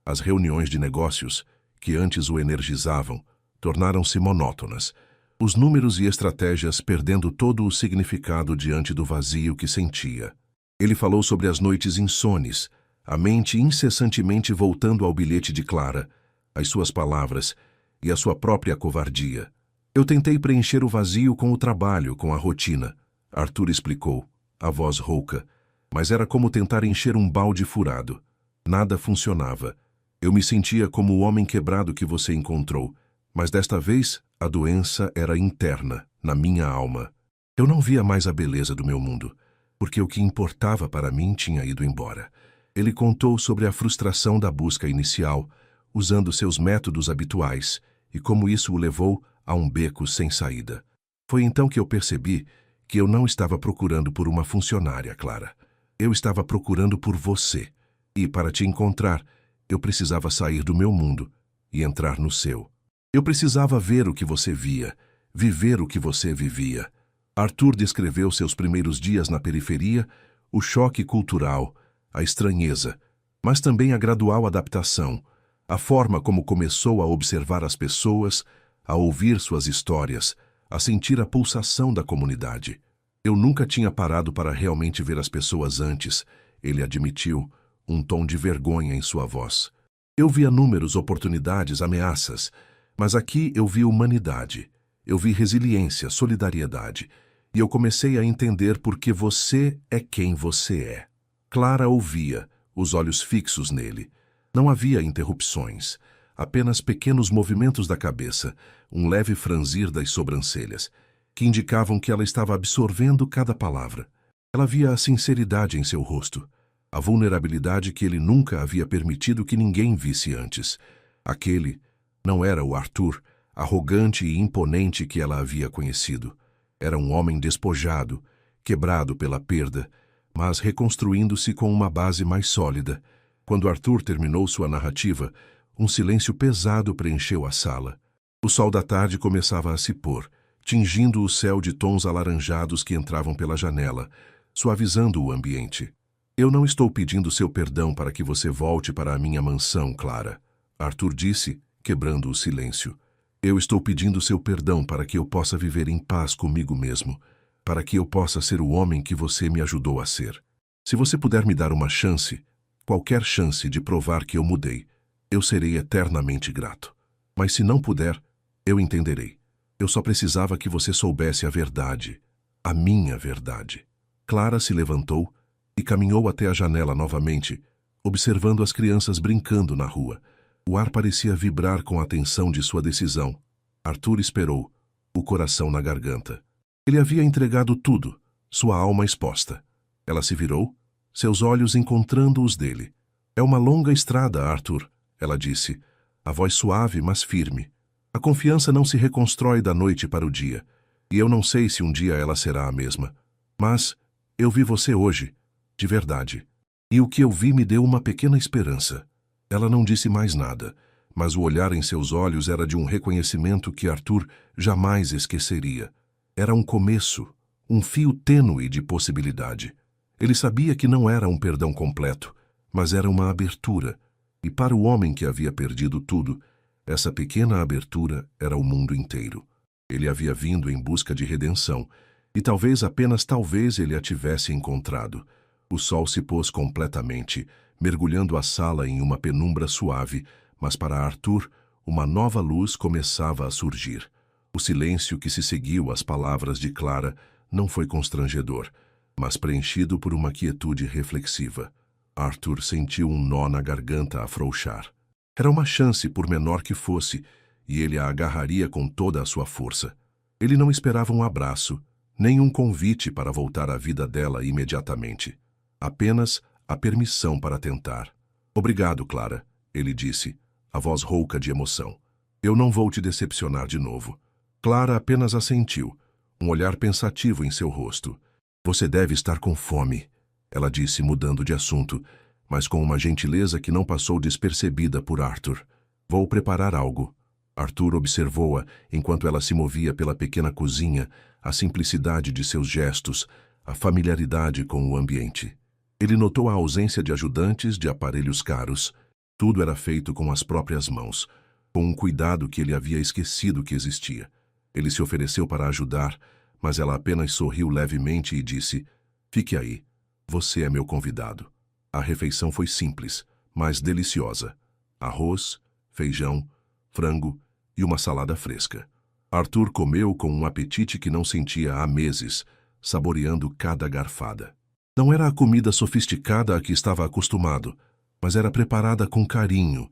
As reuniões de negócios, que antes o energizavam, tornaram-se monótonas, os números e estratégias perdendo todo o significado diante do vazio que sentia. Ele falou sobre as noites insones, a mente incessantemente voltando ao bilhete de Clara, as suas palavras e a sua própria covardia. Eu tentei preencher o vazio com o trabalho, com a rotina, Arthur explicou, a voz rouca, mas era como tentar encher um balde furado. Nada funcionava. Eu me sentia como o homem quebrado que você encontrou, mas desta vez a doença era interna, na minha alma. Eu não via mais a beleza do meu mundo, porque o que importava para mim tinha ido embora. Ele contou sobre a frustração da busca inicial, usando seus métodos habituais, e como isso o levou a um beco sem saída. Foi então que eu percebi que eu não estava procurando por uma funcionária, Clara. Eu estava procurando por você. E, para te encontrar, eu precisava sair do meu mundo e entrar no seu. Eu precisava ver o que você via, viver o que você vivia. Arthur descreveu seus primeiros dias na periferia, o choque cultural, a estranheza, mas também a gradual adaptação, a forma como começou a observar as pessoas, a ouvir suas histórias, a sentir a pulsação da comunidade. Eu nunca tinha parado para realmente ver as pessoas antes, ele admitiu, um tom de vergonha em sua voz. Eu via números, oportunidades, ameaças, mas aqui eu vi humanidade, eu vi resiliência, solidariedade, e eu comecei a entender por que você é quem você é. Clara ouvia, os olhos fixos nele. Não havia interrupções, apenas pequenos movimentos da cabeça, um leve franzir das sobrancelhas, que indicavam que ela estava absorvendo cada palavra. Ela via a sinceridade em seu rosto, a vulnerabilidade que ele nunca havia permitido que ninguém visse antes. Aquele não era o Arthur, arrogante e imponente que ela havia conhecido. Era um homem despojado, quebrado pela perda, mas reconstruindo-se com uma base mais sólida. Quando Arthur terminou sua narrativa, um silêncio pesado preencheu a sala. O sol da tarde começava a se pôr, tingindo o céu de tons alaranjados que entravam pela janela, suavizando o ambiente. Eu não estou pedindo seu perdão para que você volte para a minha mansão, Clara, Arthur disse, quebrando o silêncio. Eu estou pedindo seu perdão para que eu possa viver em paz comigo mesmo, para que eu possa ser o homem que você me ajudou a ser. Se você puder me dar uma chance, qualquer chance de provar que eu mudei, eu serei eternamente grato. Mas se não puder, eu entenderei. Eu só precisava que você soubesse a verdade, a minha verdade. Clara se levantou e caminhou até a janela novamente, observando as crianças brincando na rua. O ar parecia vibrar com a tensão de sua decisão. Arthur esperou, o coração na garganta. Ele havia entregado tudo, sua alma exposta. Ela se virou, seus olhos encontrando os dele. É uma longa estrada, Arthur, ela disse, a voz suave, mas firme. A confiança não se reconstrói da noite para o dia, e eu não sei se um dia ela será a mesma. Mas eu vi você hoje, de verdade. E o que eu vi me deu uma pequena esperança. Ela não disse mais nada, mas o olhar em seus olhos era de um reconhecimento que Arthur jamais esqueceria. Era um começo, um fio tênue de possibilidade. Ele sabia que não era um perdão completo, mas era uma abertura. E para o homem que havia perdido tudo, essa pequena abertura era o mundo inteiro. Ele havia vindo em busca de redenção, e talvez, apenas talvez, ele a tivesse encontrado. O sol se pôs completamente, mergulhando a sala em uma penumbra suave, mas para Arthur, uma nova luz começava a surgir. O silêncio que se seguiu às palavras de Clara não foi constrangedor, mas preenchido por uma quietude reflexiva. Arthur sentiu um nó na garganta afrouxar. Era uma chance, por menor que fosse, e ele a agarraria com toda a sua força. Ele não esperava um abraço, nem um convite para voltar à vida dela imediatamente. Apenas a permissão para tentar. Obrigado, Clara, ele disse, a voz rouca de emoção. Eu não vou te decepcionar de novo. Clara apenas assentiu, um olhar pensativo em seu rosto. Você deve estar com fome, ela disse, mudando de assunto, mas com uma gentileza que não passou despercebida por Arthur. Vou preparar algo. Arthur observou-a enquanto ela se movia pela pequena cozinha, a simplicidade de seus gestos, a familiaridade com o ambiente. Ele notou a ausência de ajudantes, de aparelhos caros. Tudo era feito com as próprias mãos, com um cuidado que ele havia esquecido que existia. Ele se ofereceu para ajudar, mas ela apenas sorriu levemente e disse, fique aí, você é meu convidado. A refeição foi simples, mas deliciosa. Arroz, feijão, frango e uma salada fresca. Arthur comeu com um apetite que não sentia há meses, saboreando cada garfada. Não era a comida sofisticada a que estava acostumado, mas era preparada com carinho,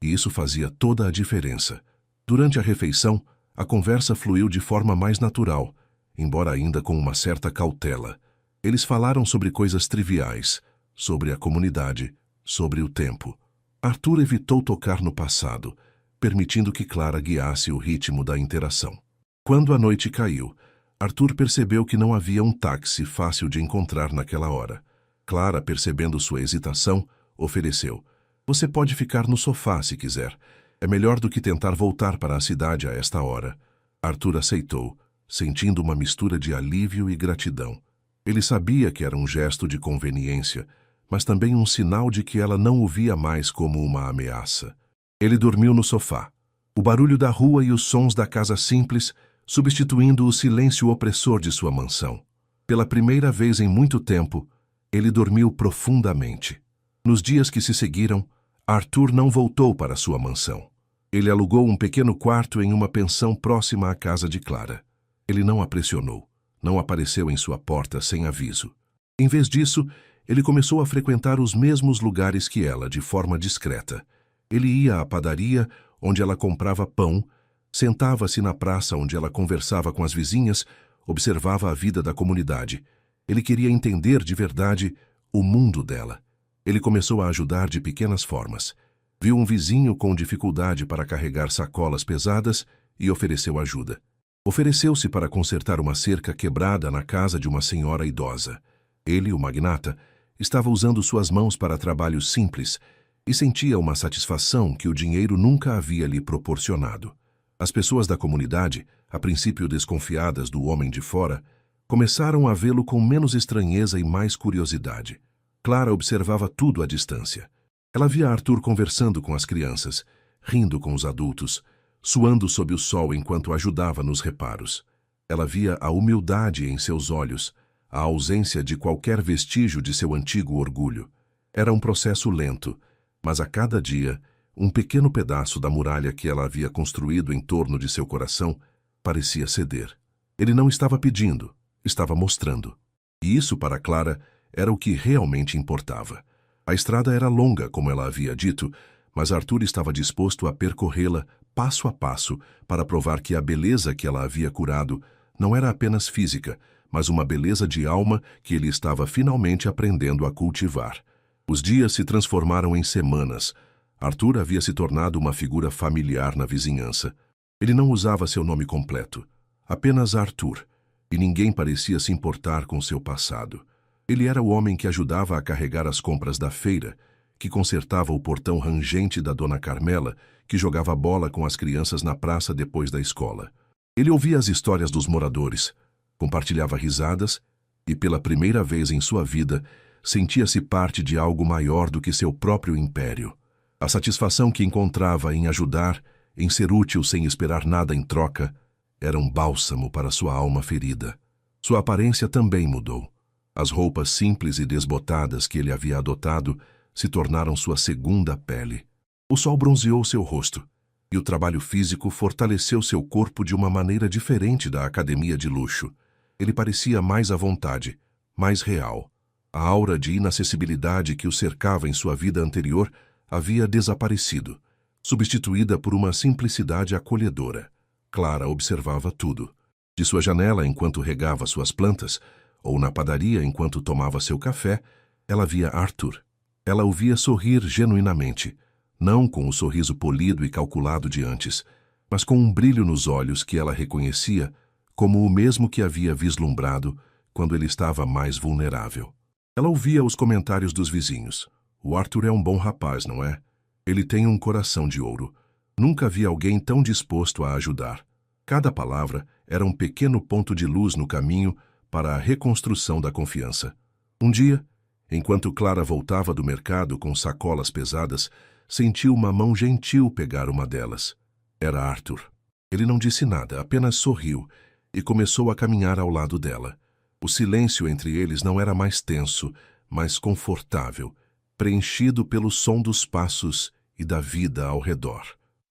e isso fazia toda a diferença. Durante a refeição, a conversa fluiu de forma mais natural, embora ainda com uma certa cautela. Eles falaram sobre coisas triviais, sobre a comunidade, sobre o tempo. Arthur evitou tocar no passado, permitindo que Clara guiasse o ritmo da interação. Quando a noite caiu, Arthur percebeu que não havia um táxi fácil de encontrar naquela hora. Clara, percebendo sua hesitação, ofereceu: "Você pode ficar no sofá se quiser. É melhor do que tentar voltar para a cidade a esta hora." Arthur aceitou, sentindo uma mistura de alívio e gratidão. Ele sabia que era um gesto de conveniência, mas também um sinal de que ela não o via mais como uma ameaça. Ele dormiu no sofá. O barulho da rua e os sons da casa simples, substituindo o silêncio opressor de sua mansão. Pela primeira vez em muito tempo, ele dormiu profundamente. Nos dias que se seguiram, Arthur não voltou para sua mansão. Ele alugou um pequeno quarto em uma pensão próxima à casa de Clara. Ele não a pressionou, não apareceu em sua porta sem aviso. Em vez disso, ele começou a frequentar os mesmos lugares que ela, de forma discreta. Ele ia à padaria, onde ela comprava pão, sentava-se na praça onde ela conversava com as vizinhas, observava a vida da comunidade. Ele queria entender de verdade o mundo dela. Ele começou a ajudar de pequenas formas. Viu um vizinho com dificuldade para carregar sacolas pesadas e ofereceu ajuda. Ofereceu-se para consertar uma cerca quebrada na casa de uma senhora idosa. Ele, o magnata, estava usando suas mãos para trabalhos simples e sentia uma satisfação que o dinheiro nunca havia lhe proporcionado. As pessoas da comunidade, a princípio desconfiadas do homem de fora, começaram a vê-lo com menos estranheza e mais curiosidade. Clara observava tudo à distância. Ela via Arthur conversando com as crianças, rindo com os adultos, suando sob o sol enquanto ajudava nos reparos. Ela via a humildade em seus olhos, a ausência de qualquer vestígio de seu antigo orgulho. Era um processo lento, mas a cada dia, um pequeno pedaço da muralha que ela havia construído em torno de seu coração parecia ceder. Ele não estava pedindo, estava mostrando. E isso, para Clara, era o que realmente importava. A estrada era longa, como ela havia dito, mas Arthur estava disposto a percorrê-la passo a passo para provar que a beleza que ela havia curado não era apenas física, mas uma beleza de alma que ele estava finalmente aprendendo a cultivar. Os dias se transformaram em semanas. Arthur havia se tornado uma figura familiar na vizinhança. Ele não usava seu nome completo, apenas Arthur, e ninguém parecia se importar com seu passado. Ele era o homem que ajudava a carregar as compras da feira, que consertava o portão rangente da Dona Carmela, que jogava bola com as crianças na praça depois da escola. Ele ouvia as histórias dos moradores, compartilhava risadas e, pela primeira vez em sua vida, sentia-se parte de algo maior do que seu próprio império. A satisfação que encontrava em ajudar, em ser útil sem esperar nada em troca, era um bálsamo para sua alma ferida. Sua aparência também mudou. As roupas simples e desbotadas que ele havia adotado se tornaram sua segunda pele. O sol bronzeou seu rosto, e o trabalho físico fortaleceu seu corpo de uma maneira diferente da academia de luxo. Ele parecia mais à vontade, mais real. A aura de inacessibilidade que o cercava em sua vida anterior havia desaparecido, substituída por uma simplicidade acolhedora. Clara observava tudo. De sua janela enquanto regava suas plantas, ou na padaria enquanto tomava seu café, ela via Arthur. Ela o via sorrir genuinamente, não com o sorriso polido e calculado de antes, mas com um brilho nos olhos que ela reconhecia como o mesmo que havia vislumbrado quando ele estava mais vulnerável. Ela ouvia os comentários dos vizinhos. O Arthur é um bom rapaz, não é? Ele tem um coração de ouro. Nunca vi alguém tão disposto a ajudar. Cada palavra era um pequeno ponto de luz no caminho para a reconstrução da confiança. Um dia, enquanto Clara voltava do mercado com sacolas pesadas, sentiu uma mão gentil pegar uma delas. Era Arthur. Ele não disse nada, apenas sorriu e começou a caminhar ao lado dela. O silêncio entre eles não era mais tenso, mas confortável, preenchido pelo som dos passos e da vida ao redor.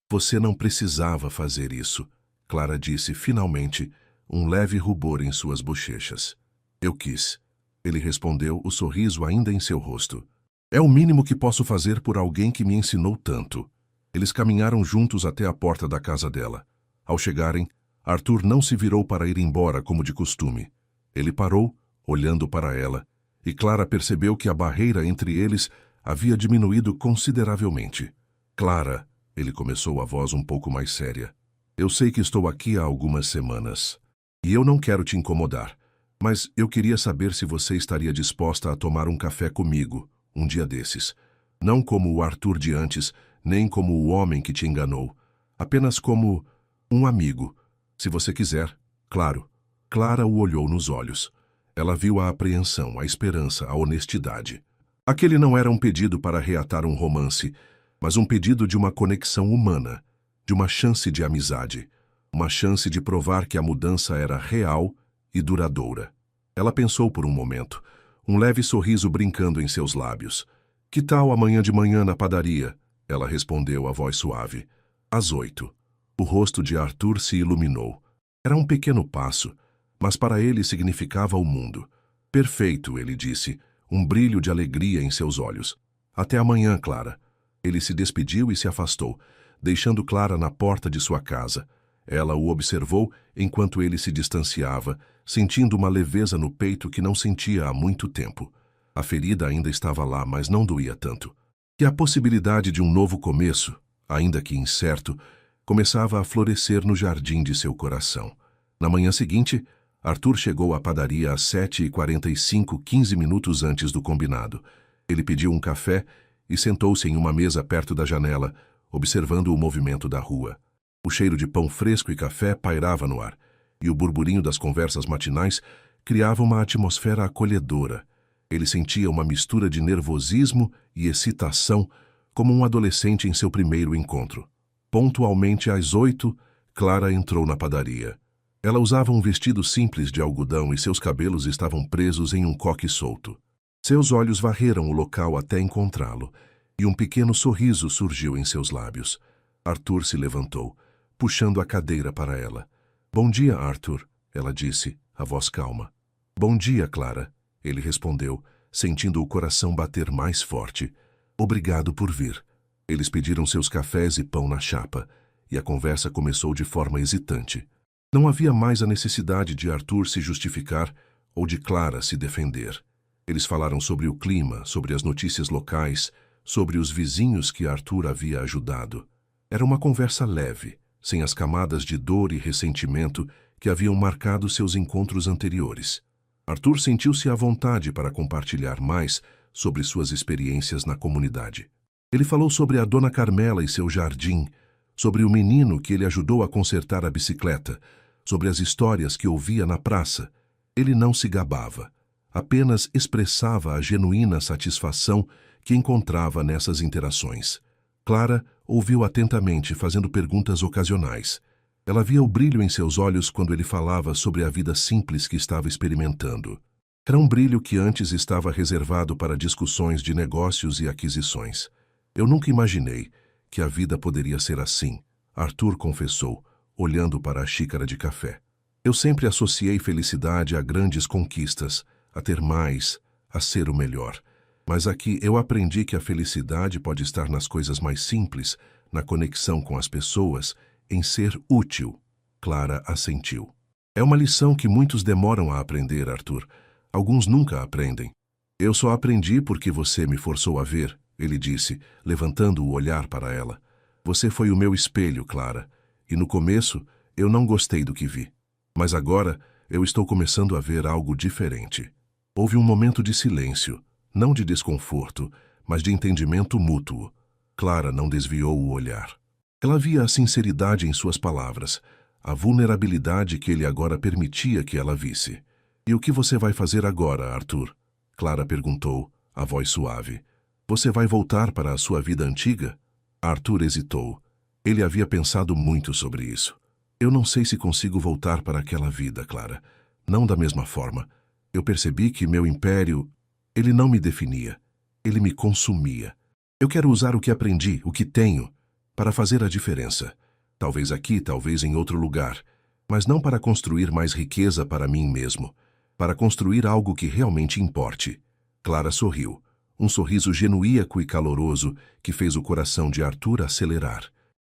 Você não precisava fazer isso, Clara disse finalmente, um leve rubor em suas bochechas. Eu quis. Ele respondeu, o sorriso ainda em seu rosto. É o mínimo que posso fazer por alguém que me ensinou tanto. Eles caminharam juntos até a porta da casa dela. Ao chegarem, Arthur não se virou para ir embora como de costume. Ele parou, olhando para ela, e Clara percebeu que a barreira entre eles havia diminuído consideravelmente. Clara, ele começou a voz um pouco mais séria. Eu sei que estou aqui há algumas semanas. E eu não quero te incomodar, mas eu queria saber se você estaria disposta a tomar um café comigo, um dia desses. Não como o Arthur de antes, nem como o homem que te enganou. Apenas como um amigo. Se você quiser, claro. Clara o olhou nos olhos. Ela viu a apreensão, a esperança, a honestidade. Aquele não era um pedido para reatar um romance, mas um pedido de uma conexão humana, de uma chance de amizade, uma chance de provar que a mudança era real e duradoura. Ela pensou por um momento, um leve sorriso brincando em seus lábios. Que tal amanhã de manhã na padaria? Ela respondeu, a voz suave. Às 8. O rosto de Arthur se iluminou. Era um pequeno passo, mas para ele significava o mundo. Perfeito, ele disse, um brilho de alegria em seus olhos. Até amanhã, Clara. Ele se despediu e se afastou, deixando Clara na porta de sua casa. Ela o observou enquanto ele se distanciava, sentindo uma leveza no peito que não sentia há muito tempo. A ferida ainda estava lá, mas não doía tanto. E a possibilidade de um novo começo, ainda que incerto, começava a florescer no jardim de seu coração. Na manhã seguinte, Arthur chegou à padaria às 7h45, 15 minutos antes do combinado. Ele pediu um café e sentou-se em uma mesa perto da janela, observando o movimento da rua. O cheiro de pão fresco e café pairava no ar, e o burburinho das conversas matinais criava uma atmosfera acolhedora. Ele sentia uma mistura de nervosismo e excitação, como um adolescente em seu primeiro encontro. Pontualmente às 8, Clara entrou na padaria. Ela usava um vestido simples de algodão e seus cabelos estavam presos em um coque solto. Seus olhos varreram o local até encontrá-lo, e um pequeno sorriso surgiu em seus lábios. Arthur se levantou, puxando a cadeira para ela. Bom dia, Arthur, ela disse, a voz calma. Bom dia, Clara, ele respondeu, sentindo o coração bater mais forte. Obrigado por vir. Eles pediram seus cafés e pão na chapa, e a conversa começou de forma hesitante. Não havia mais a necessidade de Arthur se justificar ou de Clara se defender. Eles falaram sobre o clima, sobre as notícias locais, sobre os vizinhos que Arthur havia ajudado. Era uma conversa leve, sem as camadas de dor e ressentimento que haviam marcado seus encontros anteriores. Arthur sentiu-se à vontade para compartilhar mais sobre suas experiências na comunidade. Ele falou sobre a Dona Carmela e seu jardim, sobre o menino que ele ajudou a consertar a bicicleta, sobre as histórias que ouvia na praça. Ele não se gabava, apenas expressava a genuína satisfação que encontrava nessas interações. Clara ouviu atentamente, fazendo perguntas ocasionais. Ela via o brilho em seus olhos quando ele falava sobre a vida simples que estava experimentando. Era um brilho que antes estava reservado para discussões de negócios e aquisições. Eu nunca imaginei que a vida poderia ser assim, Arthur confessou, olhando para a xícara de café. Eu sempre associei felicidade a grandes conquistas, a ter mais, a ser o melhor. Mas aqui eu aprendi que a felicidade pode estar nas coisas mais simples, na conexão com as pessoas, em ser útil. Clara assentiu. É uma lição que muitos demoram a aprender, Arthur. Alguns nunca aprendem. Eu só aprendi porque você me forçou a ver, ele disse, levantando o olhar para ela. Você foi o meu espelho, Clara, e no começo eu não gostei do que vi. Mas agora eu estou começando a ver algo diferente. Houve um momento de silêncio, não de desconforto, mas de entendimento mútuo. Clara não desviou o olhar. Ela via a sinceridade em suas palavras, a vulnerabilidade que ele agora permitia que ela visse. E o que você vai fazer agora, Arthur? Clara perguntou, a voz suave. Você vai voltar para a sua vida antiga? Arthur hesitou. Ele havia pensado muito sobre isso. Eu não sei se consigo voltar para aquela vida, Clara. Não da mesma forma. Eu percebi que meu império... Ele não me definia. Ele me consumia. Eu quero usar o que aprendi, o que tenho, para fazer a diferença. Talvez aqui, talvez em outro lugar. Mas não para construir mais riqueza para mim mesmo. Para construir algo que realmente importe. Clara sorriu. um sorriso genuíno e caloroso que fez o coração de Arthur acelerar.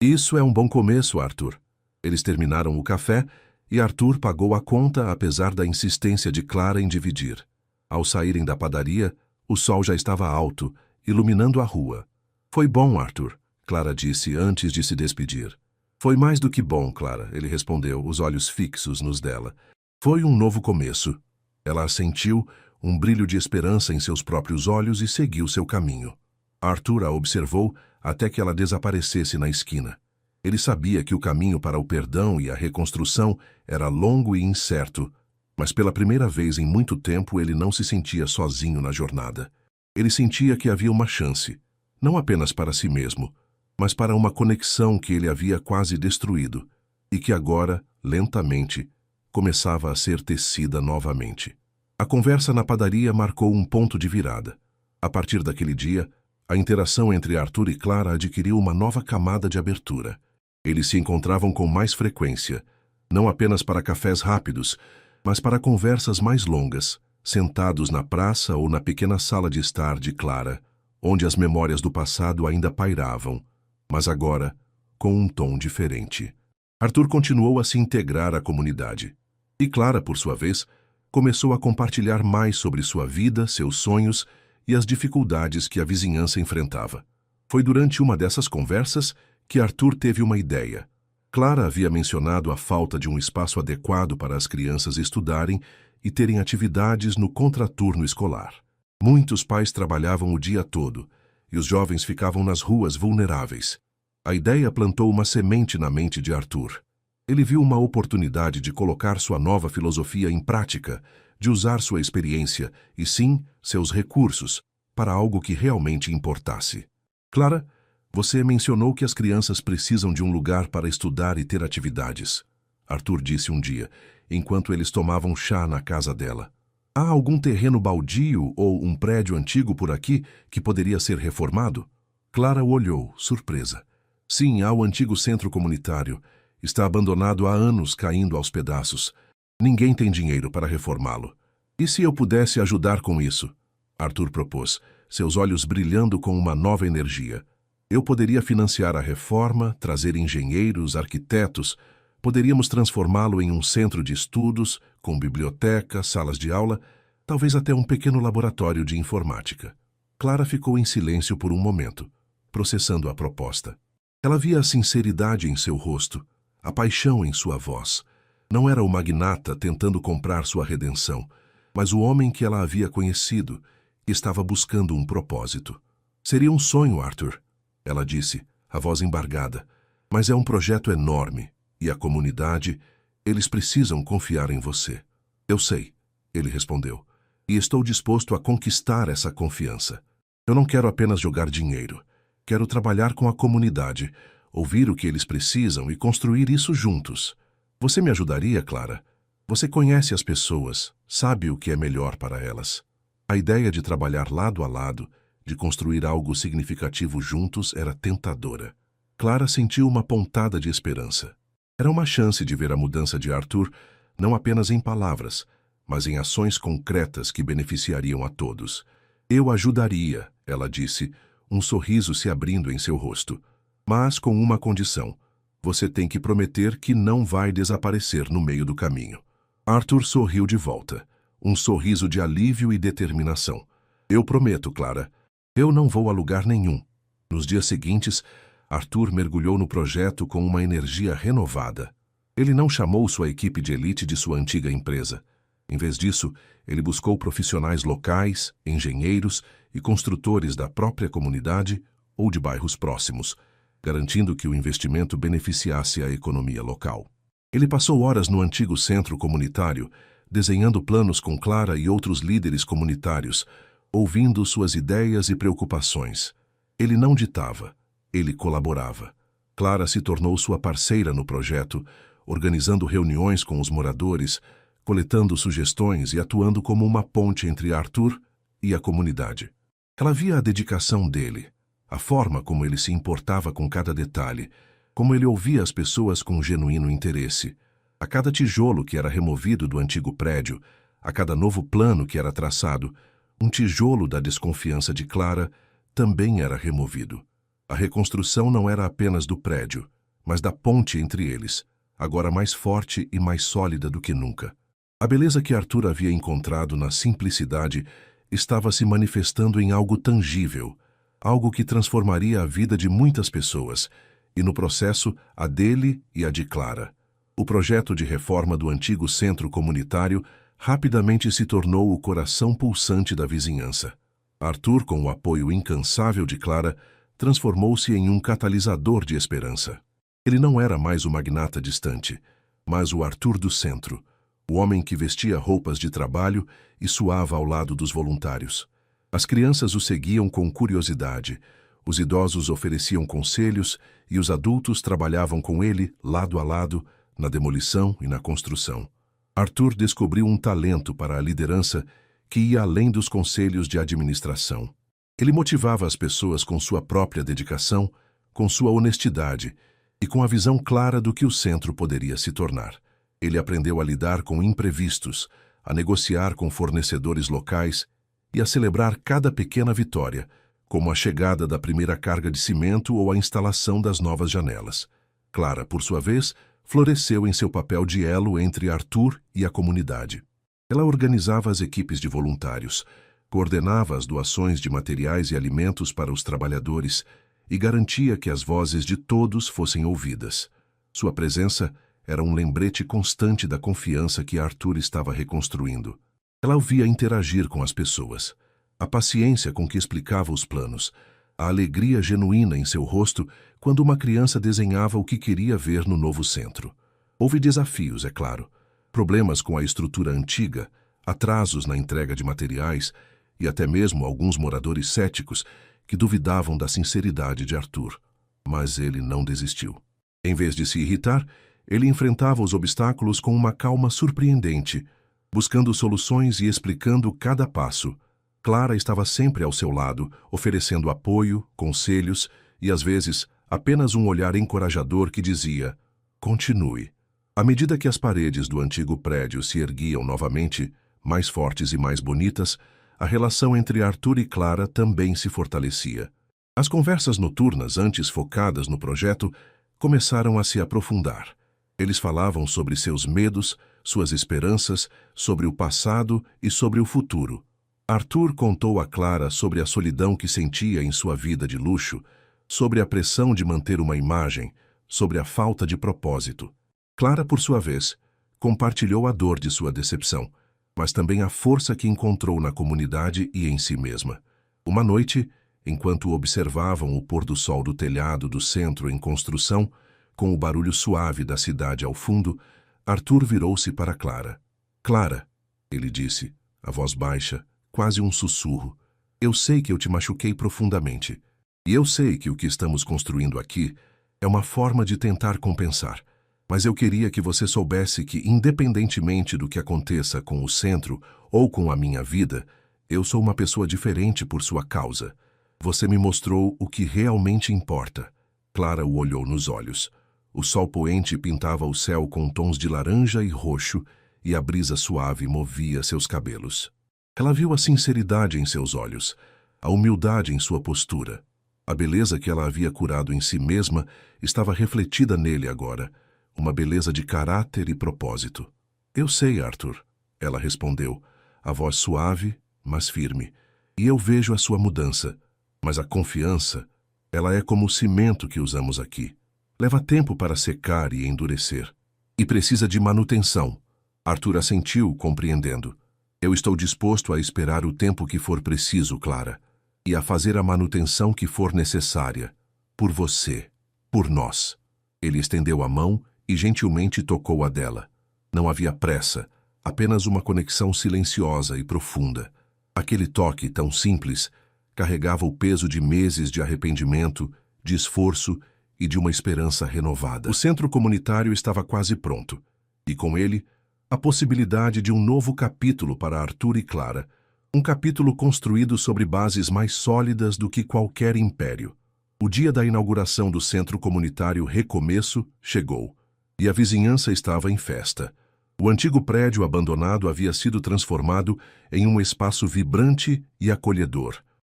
Isso é um bom começo, Arthur. Eles terminaram o café e Arthur pagou a conta apesar da insistência de Clara em dividir. Ao saírem da padaria, o sol já estava alto, iluminando a rua. Foi bom, Arthur, Clara disse antes de se despedir. Foi mais do que bom, Clara, ele respondeu, os olhos fixos nos dela. Foi um novo começo. Ela assentiu, um brilho de esperança em seus próprios olhos e seguiu seu caminho. Arthur a observou até que ela desaparecesse na esquina. Ele sabia que o caminho para o perdão e a reconstrução era longo e incerto, mas pela primeira vez em muito tempo ele não se sentia sozinho na jornada. Ele sentia que havia uma chance, não apenas para si mesmo, mas para uma conexão que ele havia quase destruído e que agora, lentamente, começava a ser tecida novamente. A conversa na padaria marcou um ponto de virada. A partir daquele dia, a interação entre Arthur e Clara adquiriu uma nova camada de abertura. Eles se encontravam com mais frequência, não apenas para cafés rápidos, mas para conversas mais longas, sentados na praça ou na pequena sala de estar de Clara, onde as memórias do passado ainda pairavam, mas agora com um tom diferente. Arthur continuou a se integrar à comunidade. E Clara, por sua vez, começou a compartilhar mais sobre sua vida, seus sonhos e as dificuldades que a vizinhança enfrentava. Foi durante uma dessas conversas que Arthur teve uma ideia. Clara havia mencionado a falta de um espaço adequado para as crianças estudarem e terem atividades no contraturno escolar. Muitos pais trabalhavam o dia todo e os jovens ficavam nas ruas vulneráveis. A ideia plantou uma semente na mente de Arthur. Ele viu uma oportunidade de colocar sua nova filosofia em prática, de usar sua experiência e, sim, seus recursos, para algo que realmente importasse. Clara, você mencionou que as crianças precisam de um lugar para estudar e ter atividades. Arthur disse um dia, enquanto eles tomavam chá na casa dela. Há algum terreno baldio ou um prédio antigo por aqui que poderia ser reformado? Clara o olhou, surpresa. Sim, há o antigo centro comunitário. Está abandonado há anos, caindo aos pedaços. Ninguém tem dinheiro para reformá-lo. E se eu pudesse ajudar com isso? Arthur propôs, seus olhos brilhando com uma nova energia. Eu poderia financiar a reforma, trazer engenheiros, arquitetos. Poderíamos transformá-lo em um centro de estudos, com biblioteca, salas de aula, talvez até um pequeno laboratório de informática. Clara ficou em silêncio por um momento, processando a proposta. Ela via a sinceridade em seu rosto, a paixão em sua voz. Não era o magnata tentando comprar sua redenção, mas o homem que ela havia conhecido, que estava buscando um propósito. Seria um sonho, Arthur, ela disse, a voz embargada, mas é um projeto enorme, e a comunidade, eles precisam confiar em você. Eu sei, ele respondeu, e estou disposto a conquistar essa confiança. Eu não quero apenas jogar dinheiro. Quero trabalhar com a comunidade, ouvir o que eles precisam e construir isso juntos. Você me ajudaria, Clara? Você conhece as pessoas, sabe o que é melhor para elas. A ideia de trabalhar lado a lado, de construir algo significativo juntos, era tentadora. Clara sentiu uma pontada de esperança. Era uma chance de ver a mudança de Arthur, não apenas em palavras, mas em ações concretas que beneficiariam a todos. Eu ajudaria, ela disse, um sorriso se abrindo em seu rosto. Mas com uma condição. Você tem que prometer que não vai desaparecer no meio do caminho. Arthur sorriu de volta, um sorriso de alívio e determinação. Eu prometo, Clara. Eu não vou a lugar nenhum. Nos dias seguintes, Arthur mergulhou no projeto com uma energia renovada. Ele não chamou sua equipe de elite de sua antiga empresa. Em vez disso, ele buscou profissionais locais, engenheiros e construtores da própria comunidade ou de bairros próximos, garantindo que o investimento beneficiasse a economia local. Ele passou horas no antigo centro comunitário, desenhando planos com Clara e outros líderes comunitários, ouvindo suas ideias e preocupações. Ele não ditava, ele colaborava. Clara se tornou sua parceira no projeto, organizando reuniões com os moradores, coletando sugestões e atuando como uma ponte entre Arthur e a comunidade. Ela via a dedicação dele, a forma como ele se importava com cada detalhe, como ele ouvia as pessoas com genuíno interesse. A cada tijolo que era removido do antigo prédio, a cada novo plano que era traçado, Um tijolo da desconfiança de Clara também era removido. A reconstrução não era apenas do prédio, mas da ponte entre eles, agora mais forte e mais sólida do que nunca. A beleza que Arthur havia encontrado na simplicidade estava se manifestando em algo tangível, algo que transformaria a vida de muitas pessoas, e no processo a dele e a de Clara. O projeto de reforma do antigo centro comunitário rapidamente se tornou o coração pulsante da vizinhança. Arthur, com o apoio incansável de Clara, transformou-se em um catalisador de esperança. Ele não era mais o magnata distante, mas o Arthur do centro, o homem que vestia roupas de trabalho e suava ao lado dos voluntários. As crianças o seguiam com curiosidade, os idosos ofereciam conselhos e os adultos trabalhavam com ele, lado a lado, na demolição e na construção. Arthur descobriu um talento para a liderança que ia além dos conselhos de administração. Ele motivava as pessoas com sua própria dedicação, com sua honestidade e com a visão clara do que o centro poderia se tornar. Ele aprendeu a lidar com imprevistos, a negociar com fornecedores locais e a celebrar cada pequena vitória, como a chegada da primeira carga de cimento ou a instalação das novas janelas. Clara, por sua vez, floresceu em seu papel de elo entre Arthur e a comunidade. Ela organizava as equipes de voluntários, coordenava as doações de materiais e alimentos para os trabalhadores e garantia que as vozes de todos fossem ouvidas. Sua presença era um lembrete constante da confiança que Arthur estava reconstruindo. Ela o via interagir com as pessoas, a paciência com que explicava os planos, a alegria genuína em seu rosto quando uma criança desenhava o que queria ver no novo centro. Houve desafios, é claro, problemas com a estrutura antiga, atrasos na entrega de materiais e até mesmo alguns moradores céticos que duvidavam da sinceridade de Arthur. Mas ele não desistiu. Em vez de se irritar, ele enfrentava os obstáculos com uma calma surpreendente, buscando soluções e explicando cada passo. Clara estava sempre ao seu lado, oferecendo apoio, conselhos e, às vezes, apenas um olhar encorajador que dizia: continue. À medida que as paredes do antigo prédio se erguiam novamente, mais fortes e mais bonitas, a relação entre Arthur e Clara também se fortalecia. As conversas noturnas, antes focadas no projeto, começaram a se aprofundar. Eles falavam sobre seus medos, suas esperanças, sobre o passado e sobre o futuro. Arthur contou a Clara sobre a solidão que sentia em sua vida de luxo, sobre a pressão de manter uma imagem, sobre a falta de propósito. Clara, por sua vez, compartilhou a dor de sua decepção, mas também a força que encontrou na comunidade e em si mesma. Uma noite, enquanto observavam o pôr do sol do telhado do centro em construção, com o barulho suave da cidade ao fundo, Arthur virou-se para Clara. Clara, ele disse, a voz baixa, quase um sussurro, eu sei que eu te machuquei profundamente. E eu sei que o que estamos construindo aqui é uma forma de tentar compensar. Mas eu queria que você soubesse que, independentemente do que aconteça com o centro ou com a minha vida, eu sou uma pessoa diferente por sua causa. Você me mostrou o que realmente importa. Clara o olhou nos olhos. O sol poente pintava o céu com tons de laranja e roxo, e a brisa suave movia seus cabelos. Ela viu a sinceridade em seus olhos, a humildade em sua postura. A beleza que ela havia curado em si mesma estava refletida nele agora, uma beleza de caráter e propósito. Eu sei, Arthur, ela respondeu, a voz suave, mas firme. E eu vejo a sua mudança. Mas a confiança, ela é como o cimento que usamos aqui. Leva tempo para secar e endurecer. E precisa de manutenção. Arthur assentiu, compreendendo. Eu estou disposto a esperar o tempo que for preciso, Clara, e a fazer a manutenção que for necessária. Por você. Por nós. Ele estendeu a mão e gentilmente tocou a dela. Não havia pressa, apenas uma conexão silenciosa e profunda. Aquele toque tão simples carregava o peso de meses de arrependimento, de esforço e de uma esperança renovada. O centro comunitário estava quase pronto, e com ele, a possibilidade de um novo capítulo para Arthur e Clara, um capítulo construído sobre bases mais sólidas do que qualquer império. O dia da inauguração do centro comunitário Recomeço chegou, e a vizinhança estava em festa. O antigo prédio abandonado havia sido transformado em um espaço vibrante e acolhedor.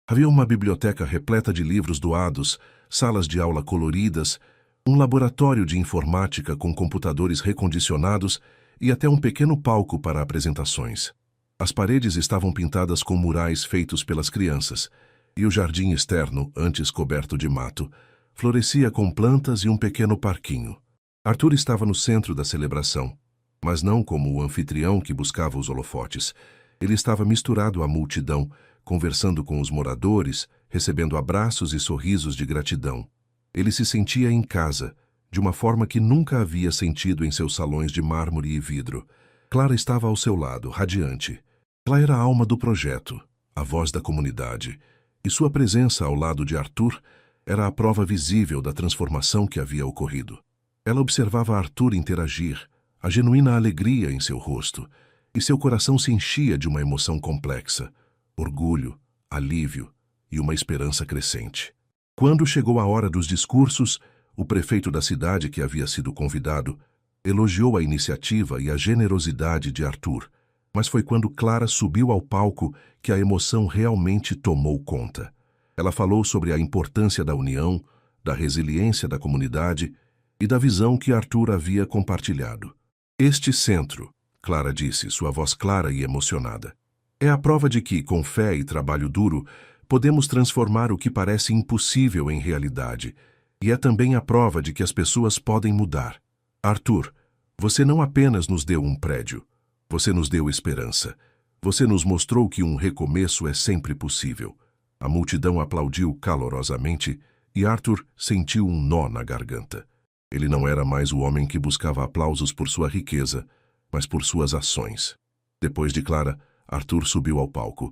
Havia uma biblioteca repleta de livros doados, salas de aula coloridas, um laboratório de informática com computadores recondicionados e até um pequeno palco para apresentações. As paredes estavam pintadas com murais feitos pelas crianças, e o jardim externo, antes coberto de mato, florescia com plantas e um pequeno parquinho. Arthur estava no centro da celebração, mas não como o anfitrião que buscava os holofotes. Ele estava misturado à multidão, conversando com os moradores, recebendo abraços e sorrisos de gratidão. Ele se sentia em casa, de uma forma que nunca havia sentido em seus salões de mármore e vidro. Clara estava ao seu lado, radiante. Ela era a alma do projeto, a voz da comunidade, e sua presença ao lado de Arthur era a prova visível da transformação que havia ocorrido. Ela observava Arthur interagir, a genuína alegria em seu rosto, e seu coração se enchia de uma emoção complexa, orgulho, alívio e uma esperança crescente. Quando chegou a hora dos discursos, o prefeito da cidade que havia sido convidado elogiou a iniciativa e a generosidade de Arthur, mas foi quando Clara subiu ao palco que a emoção realmente tomou conta. Ela falou sobre a importância da união, da resiliência da comunidade e da visão que Arthur havia compartilhado. Este centro, Clara disse, sua voz clara e emocionada, é a prova de que, com fé e trabalho duro, podemos transformar o que parece impossível em realidade, e é também a prova de que as pessoas podem mudar. Arthur, você não apenas nos deu um prédio, você nos deu esperança. Você nos mostrou que um recomeço é sempre possível. A multidão aplaudiu calorosamente e Arthur sentiu um nó na garganta. Ele não era mais o homem que buscava aplausos por sua riqueza, mas por suas ações. Depois de Clara, Arthur subiu ao palco.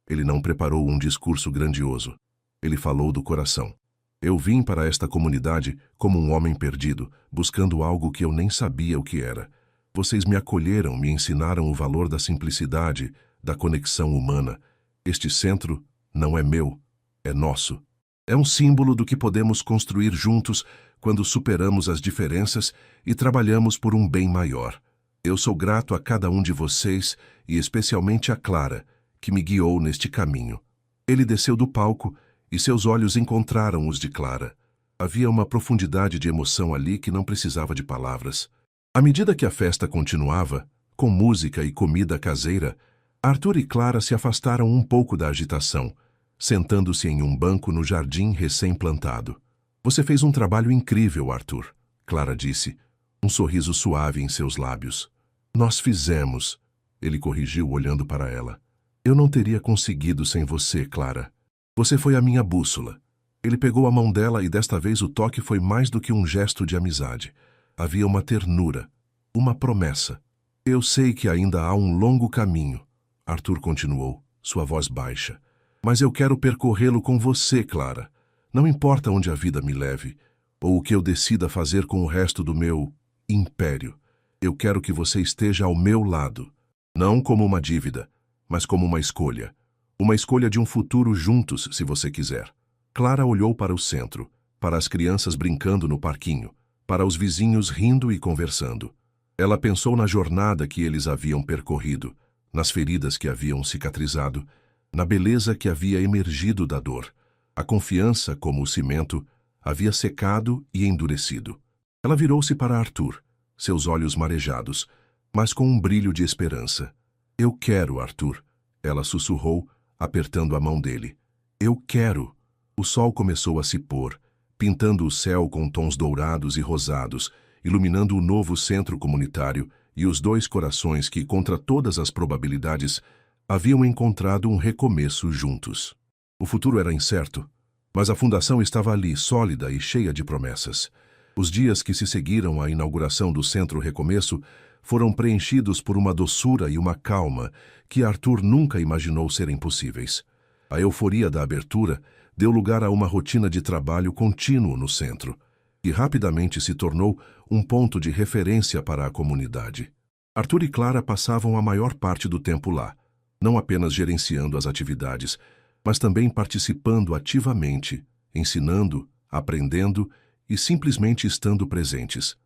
Ele não preparou um discurso grandioso. Ele falou do coração. Eu vim para esta comunidade como um homem perdido, buscando algo que eu nem sabia o que era. Vocês me acolheram, me ensinaram o valor da simplicidade, da conexão humana. Este centro não é meu, é nosso. É um símbolo do que podemos construir juntos quando superamos as diferenças e trabalhamos por um bem maior. Eu sou grato a cada um de vocês e especialmente a Clara, que me guiou neste caminho. Ele desceu do palco e seus olhos encontraram os de Clara. Havia uma profundidade de emoção ali que não precisava de palavras. À medida que a festa continuava, com música e comida caseira, Arthur e Clara se afastaram um pouco da agitação, sentando-se em um banco no jardim recém-plantado. Você fez um trabalho incrível, Arthur, Clara disse, um sorriso suave em seus lábios. Nós fizemos, ele corrigiu olhando para ela. Eu não teria conseguido sem você, Clara. Você foi a minha bússola. Ele pegou a mão dela e desta vez o toque foi mais do que um gesto de amizade. Havia uma ternura, uma promessa. Eu sei que ainda há um longo caminho, Arthur continuou, sua voz baixa. Mas eu quero percorrê-lo com você, Clara. Não importa onde a vida me leve, ou o que eu decida fazer com o resto do meu império. Eu quero que você esteja ao meu lado. Não como uma dívida, mas como uma escolha. Uma escolha de um futuro juntos, se você quiser. Clara olhou para o centro, para as crianças brincando no parquinho, para os vizinhos rindo e conversando. Ela pensou na jornada que eles haviam percorrido, nas feridas que haviam cicatrizado, na beleza que havia emergido da dor. A confiança, como o cimento, havia secado e endurecido. Ela virou-se para Arthur, seus olhos marejados, mas com um brilho de esperança. Eu quero, Arthur, ela sussurrou, apertando a mão dele. Eu quero. O sol começou a se pôr, pintando o céu com tons dourados e rosados, iluminando o novo centro comunitário e os dois corações que, contra todas as probabilidades, haviam encontrado um recomeço juntos. O futuro era incerto, mas a fundação estava ali, sólida e cheia de promessas. Os dias que se seguiram à inauguração do Centro Recomeço foram preenchidos por uma doçura e uma calma que Arthur nunca imaginou serem possíveis. A euforia da abertura deu lugar a uma rotina de trabalho contínuo no centro, que rapidamente se tornou um ponto de referência para a comunidade. Arthur e Clara passavam a maior parte do tempo lá, não apenas gerenciando as atividades, mas também participando ativamente, ensinando, aprendendo e simplesmente estando presentes.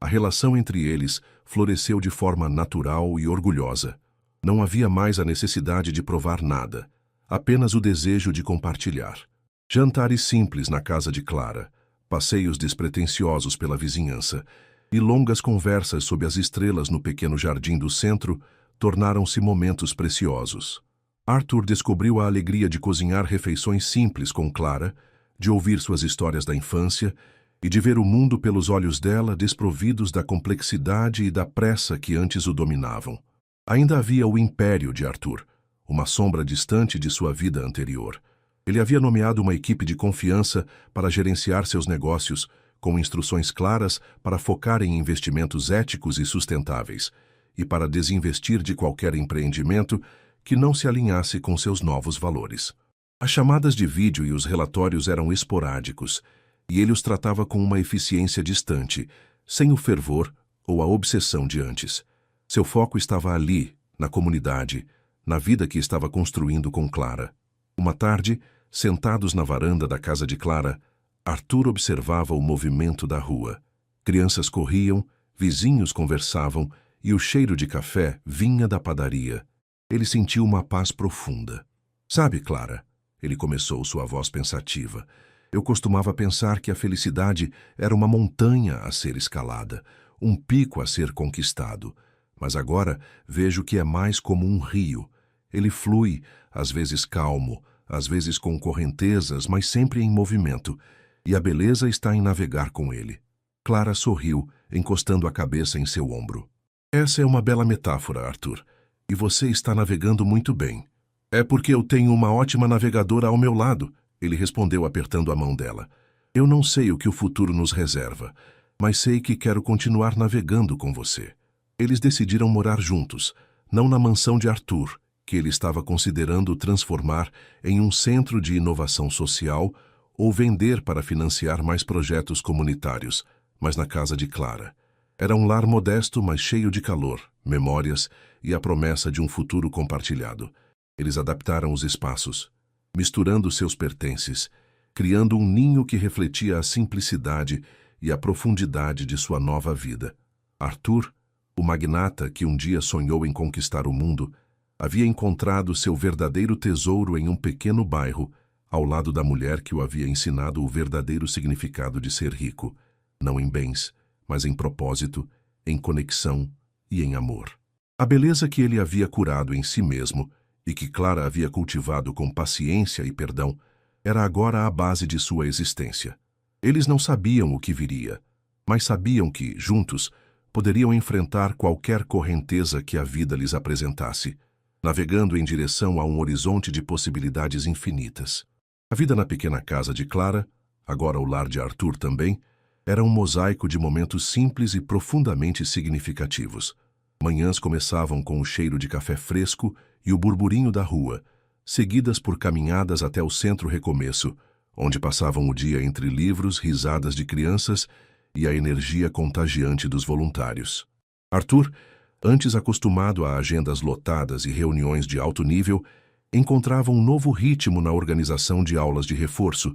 A relação entre eles floresceu de forma natural e orgulhosa. Não havia mais a necessidade de provar nada, apenas o desejo de compartilhar. Jantares simples na casa de Clara, passeios despretensiosos pela vizinhança e longas conversas sob as estrelas no pequeno jardim do centro tornaram-se momentos preciosos. Arthur descobriu a alegria de cozinhar refeições simples com Clara, de ouvir suas histórias da infância e de ver o mundo pelos olhos dela desprovidos da complexidade e da pressa que antes o dominavam. Ainda havia o império de Arthur, uma sombra distante de sua vida anterior. Ele havia nomeado uma equipe de confiança para gerenciar seus negócios, com instruções claras para focar em investimentos éticos e sustentáveis, e para desinvestir de qualquer empreendimento que não se alinhasse com seus novos valores. As chamadas de vídeo e os relatórios eram esporádicos, e ele os tratava com uma eficiência distante, sem o fervor ou a obsessão de antes. Seu foco estava ali, na comunidade, na vida que estava construindo com Clara. Uma tarde, sentados na varanda da casa de Clara, Arthur observava o movimento da rua. Crianças corriam, vizinhos conversavam e o cheiro de café vinha da padaria. Ele sentiu uma paz profunda. Sabe, Clara, ele começou, sua voz pensativa, eu costumava pensar que a felicidade era uma montanha a ser escalada, um pico a ser conquistado. Mas agora vejo que é mais como um rio. Ele flui, às vezes calmo, às vezes com correntezas, mas sempre em movimento. E a beleza está em navegar com ele. Clara sorriu, encostando a cabeça em seu ombro. Essa é uma bela metáfora, Arthur. E você está navegando muito bem. É porque eu tenho uma ótima navegadora ao meu lado, ele respondeu apertando a mão dela. Eu não sei o que o futuro nos reserva, mas sei que quero continuar navegando com você. Eles decidiram morar juntos, não na mansão de Arthur, que ele estava considerando transformar em um centro de inovação social ou vender para financiar mais projetos comunitários, mas na casa de Clara. Era um lar modesto, mas cheio de calor, memórias e a promessa de um futuro compartilhado. Eles adaptaram os espaços, misturando seus pertences, criando um ninho que refletia a simplicidade e a profundidade de sua nova vida. Arthur, o magnata que um dia sonhou em conquistar o mundo, havia encontrado seu verdadeiro tesouro em um pequeno bairro, ao lado da mulher que o havia ensinado o verdadeiro significado de ser rico, não em bens, mas em propósito, em conexão e em amor. A beleza que ele havia curado em si mesmo e que Clara havia cultivado com paciência e perdão, era agora a base de sua existência. Eles não sabiam o que viria, mas sabiam que, juntos, poderiam enfrentar qualquer correnteza que a vida lhes apresentasse, navegando em direção a um horizonte de possibilidades infinitas. A vida na pequena casa de Clara, agora o lar de Arthur também, era um mosaico de momentos simples e profundamente significativos. Manhãs começavam com o cheiro de café fresco e o burburinho da rua, seguidas por caminhadas até o centro recomeço, onde passavam o dia entre livros, risadas de crianças e a energia contagiante dos voluntários. Arthur, antes acostumado a agendas lotadas e reuniões de alto nível, encontrava um novo ritmo na organização de aulas de reforço,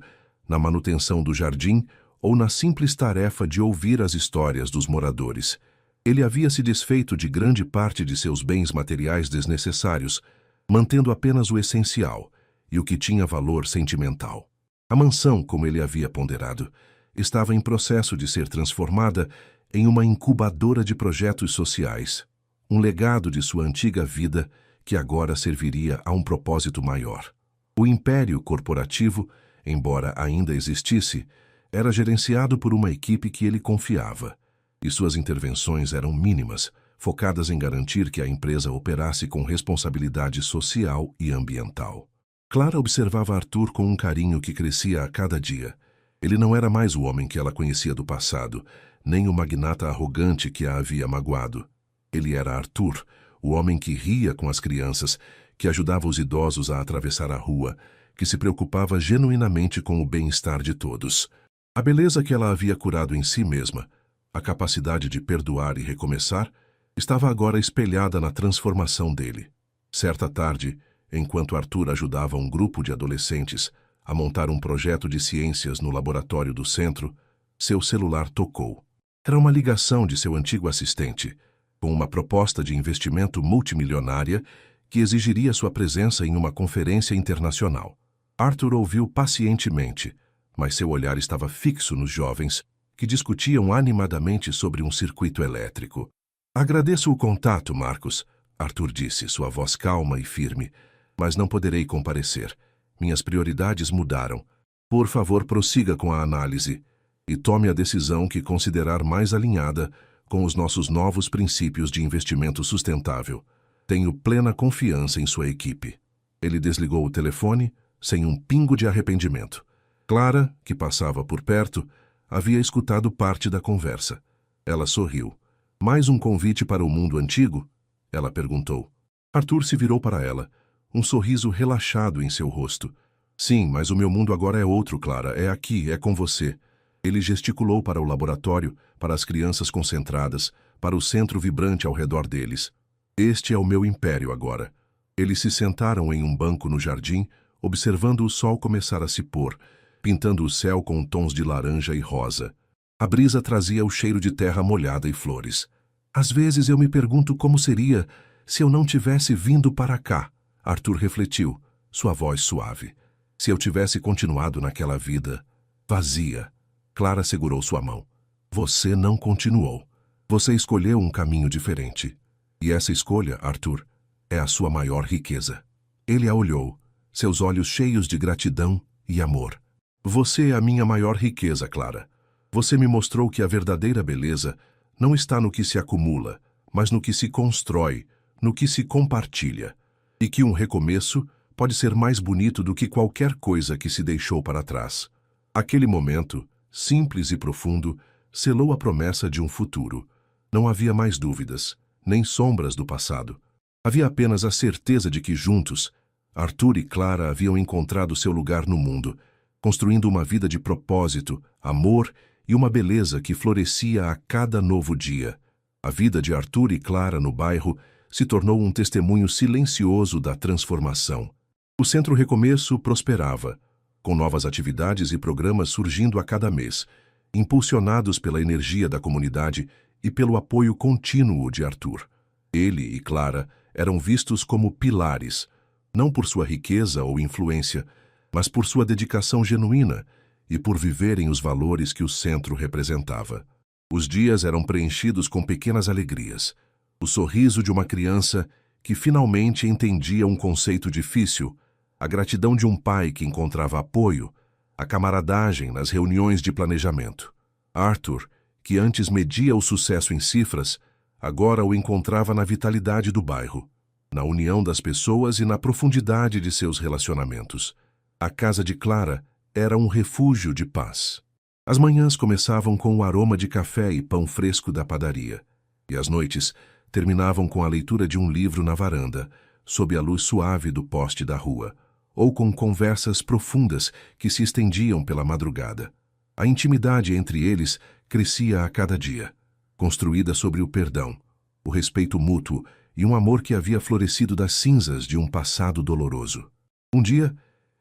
na manutenção do jardim ou na simples tarefa de ouvir as histórias dos moradores. Ele havia se desfeito de grande parte de seus bens materiais desnecessários, mantendo apenas o essencial e o que tinha valor sentimental. A mansão, como ele havia ponderado, estava em processo de ser transformada em uma incubadora de projetos sociais, um legado de sua antiga vida que agora serviria a um propósito maior. O império corporativo, embora ainda existisse, era gerenciado por uma equipe que ele confiava, e suas intervenções eram mínimas, focadas em garantir que a empresa operasse com responsabilidade social e ambiental. Clara observava Arthur com um carinho que crescia a cada dia. Ele não era mais o homem que ela conhecia do passado, nem o magnata arrogante que a havia magoado. Ele era Arthur, o homem que ria com as crianças, que ajudava os idosos a atravessar a rua, que se preocupava genuinamente com o bem-estar de todos. A beleza que ela havia curado em si mesma, a capacidade de perdoar e recomeçar, estava agora espelhada na transformação dele. Certa tarde, enquanto Arthur ajudava um grupo de adolescentes a montar um projeto de ciências no laboratório do centro, seu celular tocou. Era uma ligação de seu antigo assistente, com uma proposta de investimento multimilionária que exigiria sua presença em uma conferência internacional. Arthur ouviu pacientemente, mas seu olhar estava fixo nos jovens, que discutiam animadamente sobre um circuito elétrico. Agradeço o contato, Marcos, Arthur disse, sua voz calma e firme, mas não poderei comparecer. Minhas prioridades mudaram. Por favor, prossiga com a análise e tome a decisão que considerar mais alinhada com os nossos novos princípios de investimento sustentável. Tenho plena confiança em sua equipe. Ele desligou o telefone sem um pingo de arrependimento. Clara, que passava por perto, havia escutado parte da conversa. Ela sorriu. Mais um convite para o mundo antigo? Ela perguntou. Arthur se virou para ela, um sorriso relaxado em seu rosto. Sim, mas o meu mundo agora é outro, Clara. É aqui, é com você. Ele gesticulou para o laboratório, para as crianças concentradas, para o centro vibrante ao redor deles. Este é o meu império agora. Eles se sentaram em um banco no jardim, observando o sol começar a se pôr, pintando o céu com tons de laranja e rosa. A brisa trazia o cheiro de terra molhada e flores. Às vezes eu me pergunto como seria se eu não tivesse vindo para cá. Arthur refletiu, sua voz suave. Se eu tivesse continuado naquela vida vazia. Clara segurou sua mão. Você não continuou. Você escolheu um caminho diferente. E essa escolha, Arthur, é a sua maior riqueza. Ele a olhou, seus olhos cheios de gratidão e amor. Você é a minha maior riqueza, Clara. Você me mostrou que a verdadeira beleza não está no que se acumula, mas no que se constrói, no que se compartilha. E que um recomeço pode ser mais bonito do que qualquer coisa que se deixou para trás. Aquele momento, simples e profundo, selou a promessa de um futuro. Não havia mais dúvidas, nem sombras do passado. Havia apenas a certeza de que juntos, Arthur e Clara haviam encontrado seu lugar no mundo, construindo uma vida de propósito, amor e uma beleza que florescia a cada novo dia. A vida de Arthur e Clara no bairro se tornou um testemunho silencioso da transformação. O Centro Recomeço prosperava, com novas atividades e programas surgindo a cada mês, impulsionados pela energia da comunidade e pelo apoio contínuo de Arthur. Ele e Clara eram vistos como pilares, não por sua riqueza ou influência, mas por sua dedicação genuína e por viverem os valores que o centro representava. Os dias eram preenchidos com pequenas alegrias. O sorriso de uma criança que finalmente entendia um conceito difícil, a gratidão de um pai que encontrava apoio, a camaradagem nas reuniões de planejamento. Arthur, que antes media o sucesso em cifras, agora o encontrava na vitalidade do bairro, na união das pessoas e na profundidade de seus relacionamentos. A casa de Clara era um refúgio de paz. As manhãs começavam com o aroma de café e pão fresco da padaria, e as noites terminavam com a leitura de um livro na varanda, sob a luz suave do poste da rua, ou com conversas profundas que se estendiam pela madrugada. A intimidade entre eles crescia a cada dia, construída sobre o perdão, o respeito mútuo e um amor que havia florescido das cinzas de um passado doloroso. Um dia,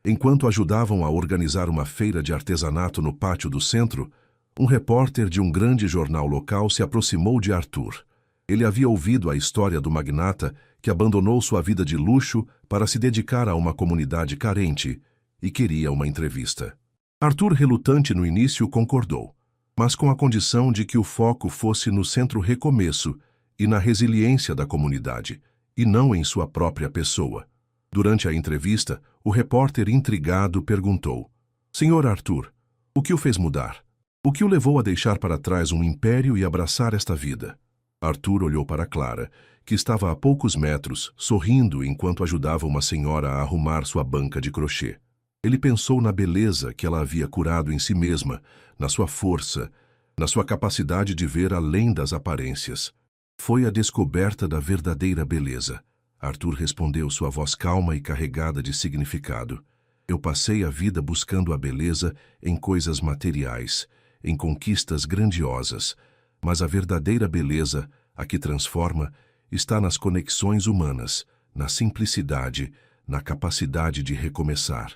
enquanto ajudavam a organizar uma feira de artesanato no pátio do centro, um repórter de um grande jornal local se aproximou de Arthur. Ele havia ouvido a história do magnata que abandonou sua vida de luxo para se dedicar a uma comunidade carente e queria uma entrevista. Arthur, relutante no início, concordou, mas com a condição de que o foco fosse no Centro Recomeço e na resiliência da comunidade, e não em sua própria pessoa. Durante a entrevista, o repórter intrigado perguntou: Senhor Arthur, o que o fez mudar? O que o levou a deixar para trás um império e abraçar esta vida? Arthur olhou para Clara, que estava a poucos metros, sorrindo enquanto ajudava uma senhora a arrumar sua banca de crochê. Ele pensou na beleza que ela havia curado em si mesma, na sua força, na sua capacidade de ver além das aparências. Foi a descoberta da verdadeira beleza. Arthur respondeu, sua voz calma e carregada de significado. Eu passei a vida buscando a beleza em coisas materiais, em conquistas grandiosas, mas a verdadeira beleza, a que transforma, está nas conexões humanas, na simplicidade, na capacidade de recomeçar.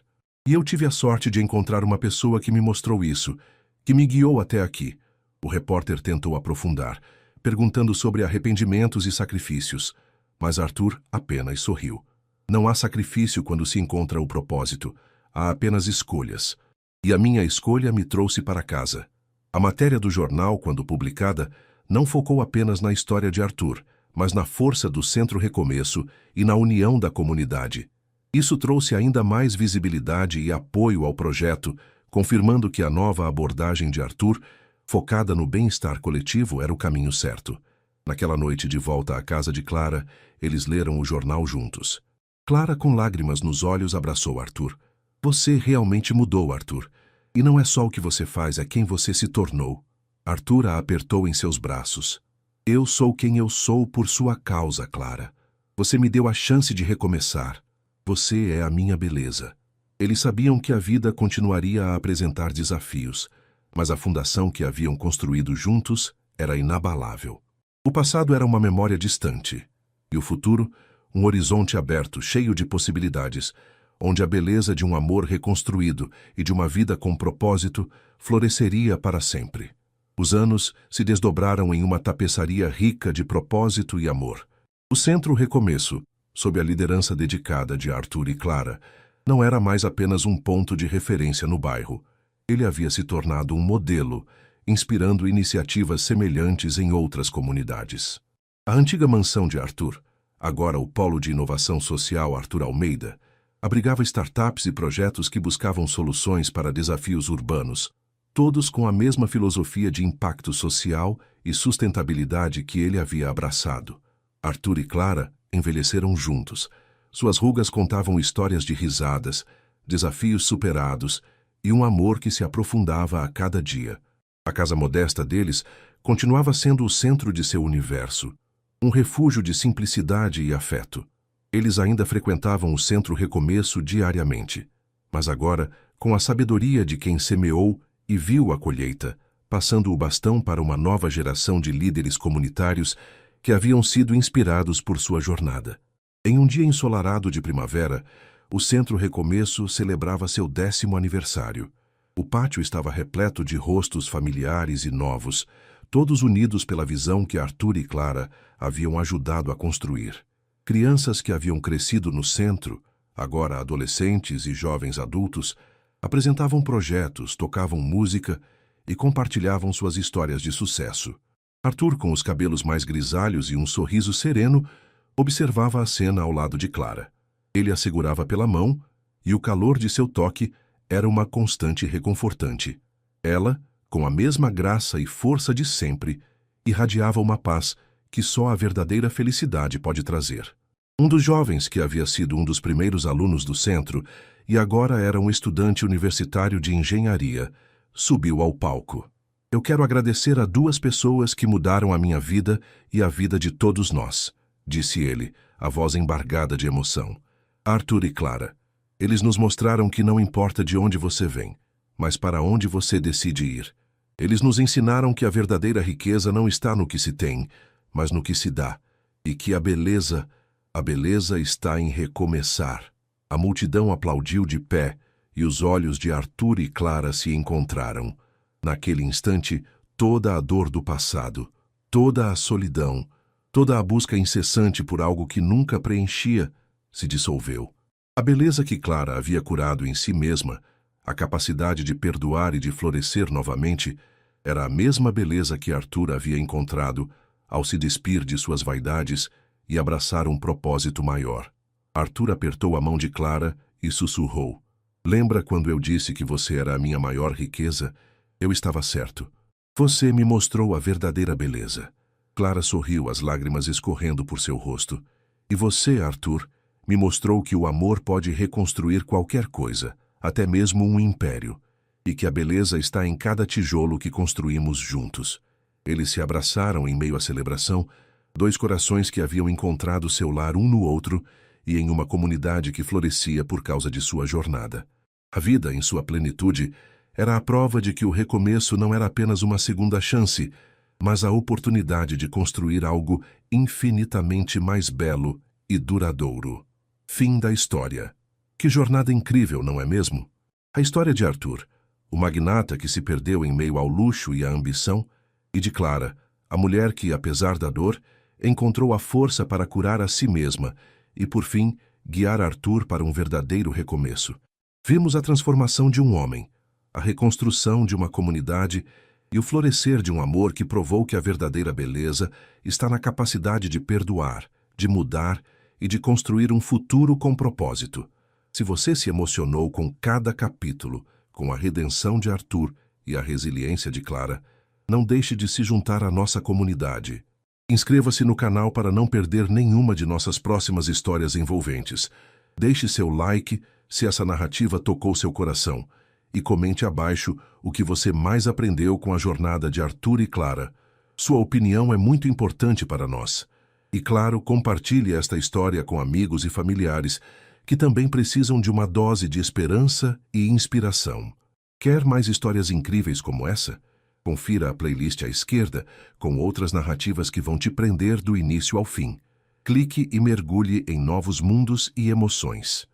E eu tive a sorte de encontrar uma pessoa que me mostrou isso, que me guiou até aqui. O repórter tentou aprofundar, perguntando sobre arrependimentos e sacrifícios, mas Arthur apenas sorriu. Não há sacrifício quando se encontra o propósito, há apenas escolhas. E a minha escolha me trouxe para casa. A matéria do jornal, quando publicada, não focou apenas na história de Arthur, mas na força do Centro Recomeço e na união da comunidade. Isso trouxe ainda mais visibilidade e apoio ao projeto, confirmando que a nova abordagem de Arthur, focada no bem-estar coletivo, era o caminho certo. Naquela noite de volta à casa de Clara, eles leram o jornal juntos. Clara, com lágrimas nos olhos, abraçou Arthur. Você realmente mudou, Arthur. E não é só o que você faz, é quem você se tornou. Arthur a apertou em seus braços. Eu sou quem eu sou por sua causa, Clara. Você me deu a chance de recomeçar. Você é a minha beleza. Eles sabiam que a vida continuaria a apresentar desafios, mas a fundação que haviam construído juntos era inabalável. O passado era uma memória distante, e o futuro, um horizonte aberto, cheio de possibilidades, onde a beleza de um amor reconstruído e de uma vida com propósito floresceria para sempre. Os anos se desdobraram em uma tapeçaria rica de propósito e amor. O Centro Recomeço, sob a liderança dedicada de Arthur e Clara, não era mais apenas um ponto de referência no bairro. Ele havia se tornado um modelo, inspirando iniciativas semelhantes em outras comunidades. A antiga mansão de Arthur, agora o Polo de Inovação Social Arthur Almeida, abrigava startups e projetos que buscavam soluções para desafios urbanos, todos com a mesma filosofia de impacto social e sustentabilidade que ele havia abraçado. Arthur e Clara envelheceram juntos. Suas rugas contavam histórias de risadas, desafios superados e um amor que se aprofundava a cada dia. A casa modesta deles continuava sendo o centro de seu universo, um refúgio de simplicidade e afeto. Eles ainda frequentavam o Centro Recomeço diariamente, mas agora, com a sabedoria de quem semeou e viu a colheita, passando o bastão para uma nova geração de líderes comunitários que haviam sido inspirados por sua jornada. Em um dia ensolarado de primavera, o Centro Recomeço celebrava seu 10º aniversário. O pátio estava repleto de rostos familiares e novos, todos unidos pela visão que Arthur e Clara haviam ajudado a construir. Crianças que haviam crescido no centro, agora adolescentes e jovens adultos, apresentavam projetos, tocavam música e compartilhavam suas histórias de sucesso. Arthur, com os cabelos mais grisalhos e um sorriso sereno, observava a cena ao lado de Clara. Ele a segurava pela mão e o calor de seu toque era uma constante reconfortante. Ela, com a mesma graça e força de sempre, irradiava uma paz que só a verdadeira felicidade pode trazer. Um dos jovens que havia sido um dos primeiros alunos do centro e agora era um estudante universitário de engenharia, subiu ao palco. Eu quero agradecer a 2 pessoas que mudaram a minha vida e a vida de todos nós, disse ele, a voz embargada de emoção. Arthur e Clara. Eles nos mostraram que não importa de onde você vem, mas para onde você decide ir. Eles nos ensinaram que a verdadeira riqueza não está no que se tem, mas no que se dá, e que a beleza está em recomeçar. A multidão aplaudiu de pé, e os olhos de Arthur e Clara se encontraram. Naquele instante, toda a dor do passado, toda a solidão, toda a busca incessante por algo que nunca preenchia, se dissolveu. A beleza que Clara havia curado em si mesma, a capacidade de perdoar e de florescer novamente, era a mesma beleza que Arthur havia encontrado ao se despir de suas vaidades e abraçar um propósito maior. Arthur apertou a mão de Clara e sussurrou. Lembra quando eu disse que você era a minha maior riqueza? Eu estava certo. Você me mostrou a verdadeira beleza. Clara sorriu, as lágrimas escorrendo por seu rosto. E você, Arthur, me mostrou que o amor pode reconstruir qualquer coisa, até mesmo um império, e que a beleza está em cada tijolo que construímos juntos. Eles se abraçaram em meio à celebração, 2 corações que haviam encontrado seu lar um no outro e em uma comunidade que florescia por causa de sua jornada. A vida, em sua plenitude, era a prova de que o recomeço não era apenas uma segunda chance, mas a oportunidade de construir algo infinitamente mais belo e duradouro. Fim da história. Que jornada incrível, não é mesmo? A história de Arthur, o magnata que se perdeu em meio ao luxo e à ambição, E de Clara, a mulher que, apesar da dor, encontrou a força para curar a si mesma e, por fim, guiar Arthur para um verdadeiro recomeço. Vimos a transformação de um homem, a reconstrução de uma comunidade e o florescer de um amor que provou que a verdadeira beleza está na capacidade de perdoar, de mudar e de construir um futuro com propósito. Se você se emocionou com cada capítulo, com a redenção de Arthur e a resiliência de Clara, não deixe de se juntar à nossa comunidade. Inscreva-se no canal para não perder nenhuma de nossas próximas histórias envolventes. Deixe seu like se essa narrativa tocou seu coração e comente abaixo o que você mais aprendeu com a jornada de Arthur e Clara. Sua opinião é muito importante para nós. E claro, compartilhe esta história com amigos e familiares que também precisam de uma dose de esperança e inspiração. Quer mais histórias incríveis como essa? Confira a playlist à esquerda com outras narrativas que vão te prender do início ao fim. Clique e mergulhe em novos mundos e emoções.